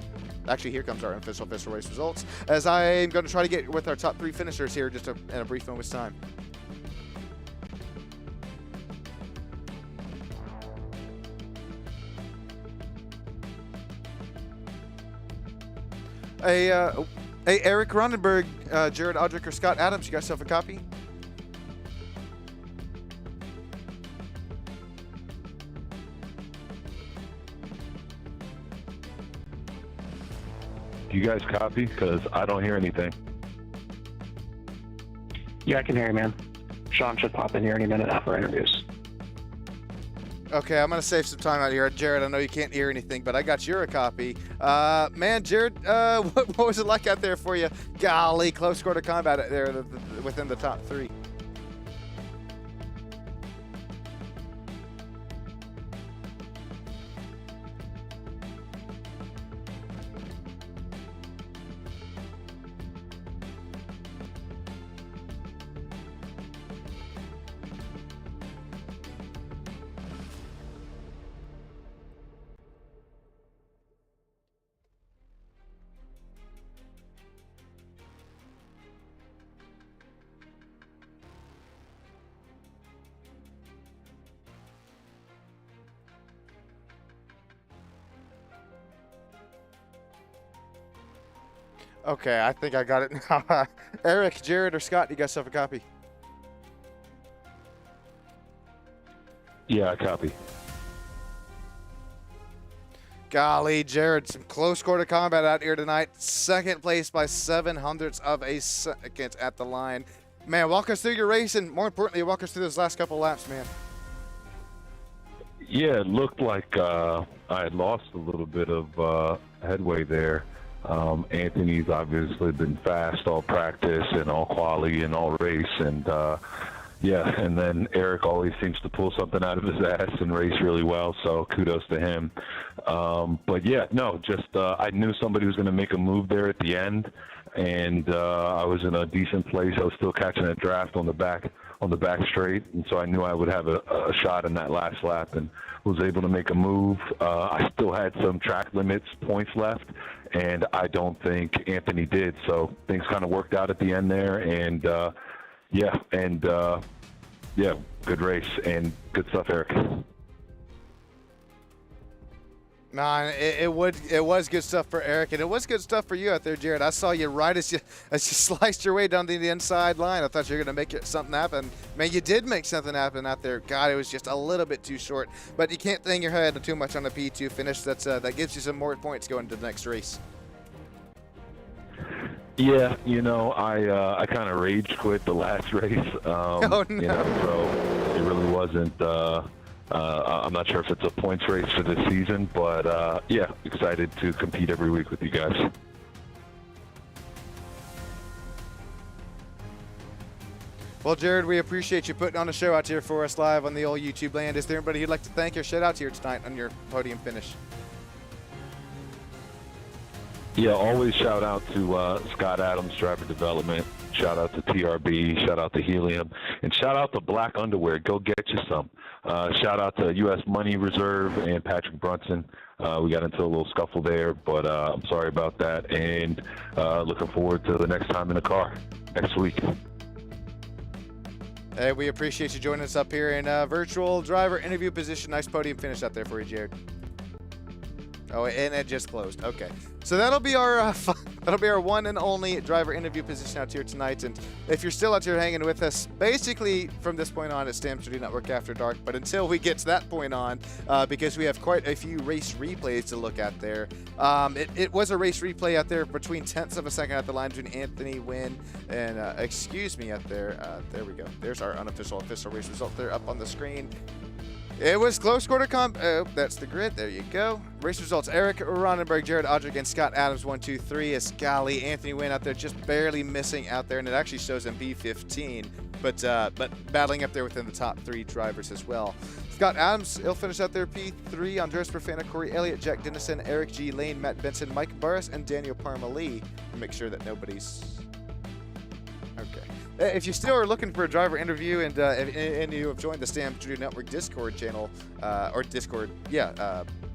Actually, here comes our official race results, as I'm going to try to get with our top 3 finishers here just in a brief moment's time. Hey, Eric Rondenberg, Jared Odrick, or Scott Adams, you got yourself a copy? Do you guys copy? Because I don't hear anything. Yeah, I can hear you, man. Sean should pop in here any minute after interviews. Okay, I'm going to save some time out here. Jared, I know you can't hear anything, but I got your copy. Man, Jared, what was it like out there for you? Golly, close score to combat there within the top three. Okay, I think I got it now. Eric, Jared, or Scott, you got yourself a copy? Yeah, I copy. Golly, Jared, some close score to combat out here tonight. Second place by 0.07 of a second at the line. Man, walk us through your race, and more importantly, walk us through those last couple laps, man. Yeah, it looked like I had lost a little bit of headway there. Anthony's obviously been fast all practice and all quali and all race, and yeah, and then Eric always seems to pull something out of his ass and race really well, so kudos to him. But yeah, no, just I knew somebody was going to make a move there at the end, and I was in a decent place. I was still catching a draft on the back straight, and so I knew I would have a shot in that last lap, and was able to make a move. I still had some track limits points left, and I don't think Anthony did, so things kind of worked out at the end there, and yeah, good race and good stuff, Eric. Nah, it was good stuff for Eric, and it was good stuff for you out there, Jared. I saw you right as you sliced your way down the inside line. I thought you were going to make something happen. Man, you did make something happen out there. God, it was just a little bit too short. But you can't hang your head too much on the P2 finish. That gives you some more points going to the next race. Yeah, you know, I kind of rage quit the last race. Oh, no. You know, so it really wasn't. I'm not sure if it's a points race for this season, but yeah, excited to compete every week with you guys. Well, Jared, we appreciate you putting on a show out here for us live on the old YouTube land. Is there anybody you'd like to thank or shout out here tonight on your podium finish? Yeah, always shout out to Scott Adams, Driver Development. Shout out to TRB. Shout out to Helium. And shout out to Black Underwear. Go get you some. Shout out to U.S. Money Reserve and Patrick Brunson. We got into a little scuffle there, but I'm sorry about that. And looking forward to the next time in the car next week. Hey, we appreciate you joining us up here in virtual driver interview position. Nice podium finish out there for you, Jared. Oh, and it just closed. Okay, so that'll be our one and only driver interview position out here tonight. And if you're still out here hanging with us, basically from this point on, it's Stam Studio Network After Dark. But until we get to that point on, because we have quite a few race replays to look at there. It was a race replay out there between tenths of a second at the line between Anthony Wynn and excuse me out there. There we go. There's our official race result there up on the screen. It was close quarter comp. Oh, that's the grid. There you go. Race results: Eric Rondenberg, Jared Odrick, and Scott Adams 1, 2, 3. As golly, Anthony Wynn out there just barely missing out there, and it actually shows him P15, but battling up there within the top 3 drivers as well. Scott Adams, he'll finish out there P3. Andres Perfana, Corey Elliott, Jack Dennison, Eric G. Lane, Matt Benson, Mike Burris, and Daniel Parmalee. Make sure that nobody's okay. If you still are looking for a driver interview and you have joined the Stam Studio Network Discord channel, or Discord,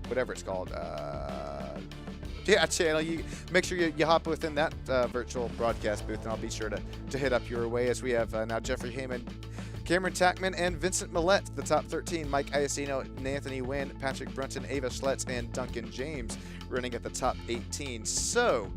whatever it's called, channel, you make sure you hop within that virtual broadcast booth, and I'll be sure to hit up your way as we have now Jeffrey Heyman, Cameron Tackman, and Vincent Millette, the top 13, Mike Iacino, Anthony Wynn, Patrick Brunson, Ava Schletz, and Duncan James running at the top 18. So,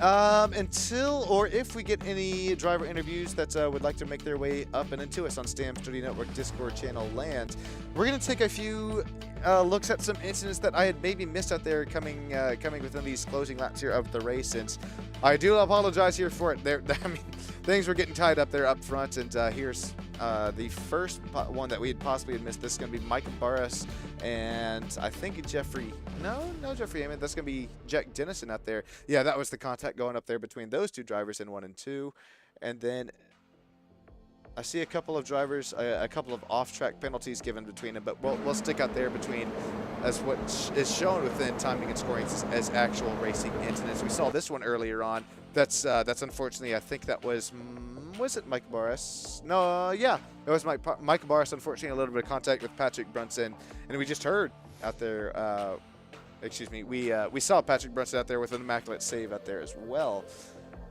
Until or if we get any driver interviews that would like to make their way up and into us on Stam Studio Network Discord channel land, we're going to take a few looks at some incidents that I had maybe missed out there coming within these closing laps here of the race. And I do apologize here for it. I mean, things were getting tied up there up front, and here's the first one that we had possibly missed. This is going to be Mike Barras and I think Jeffrey. No, Jeffrey Amon. That's going to be Jack Dennison out there. Yeah, that was the contact going up there between those two drivers in 1 and 2. And then I see a couple of drivers, a couple of off-track penalties given between them, but we'll stick out there between as what is shown within timing and scoring as actual racing incidents. We saw this one earlier on. That's unfortunately, I think that was it Mike Barras? No, yeah, it was Mike Barras. Unfortunately, a little bit of contact with Patrick Brunson, and we just heard out there. Excuse me, we saw Patrick Brunson out there with an immaculate save out there as well.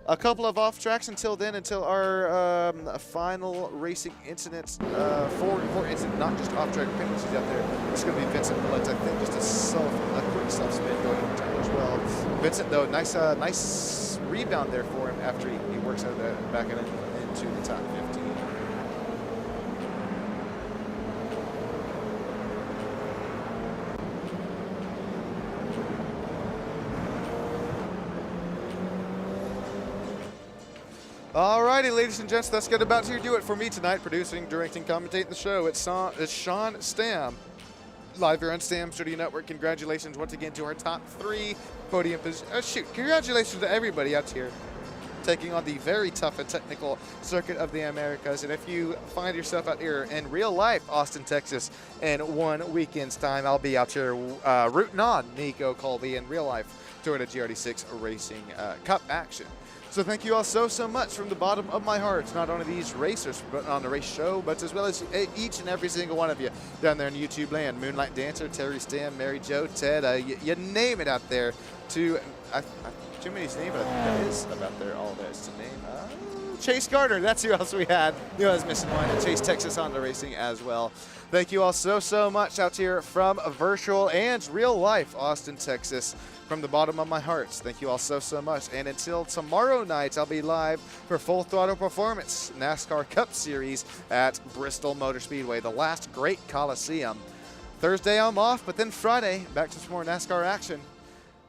A couple of off tracks until our final racing incidents, four incidents, not just off track penalties out there. It's going to be Vincent Millett, I think, just a quick self spin going over time as well. Vincent, though, nice rebound there for him after he works out of the back end into the top 15. Alrighty, ladies and gents, that's going to about to do it for me tonight. Producing, directing, commentating the show. It's Sean Stam, live here on Stam Studio Network. Congratulations once again to our top 3 podium positions. Congratulations to everybody out here taking on the very tough and technical circuit of the Americas. And if you find yourself out here in real life, Austin, Texas, in 1 weekend's time, I'll be out here rooting on Nico Colby in real life during a GR86 Racing Cup action. So thank you all so much from the bottom of my heart, not only these racers but on the race show, but as well as each and every single one of you down there in YouTube land. Moonlight Dancer, Terry Stam, Mary Jo, Ted, you name it out there. Too many to name, but I think that is about there. All there is to name. Chase Gardner, that's who else we had. You know, I was missing one. Chase Texas Honda Racing as well. Thank you all so much out here from virtual and real life Austin, Texas. From the bottom of my heart, thank you all so much. And until tomorrow night, I'll be live for Full Throttle Performance NASCAR Cup Series at Bristol Motor Speedway, the last great Coliseum. Thursday I'm off, but then Friday back to some more NASCAR action.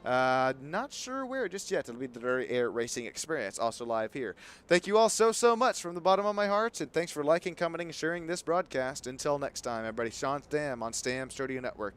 Not sure where just yet. It'll be the very Air Racing Experience, also live here. Thank you all so much from the bottom of my heart, and thanks for liking, commenting, and sharing this broadcast. Until next time, everybody, Sean Stam on Stam Studio Network.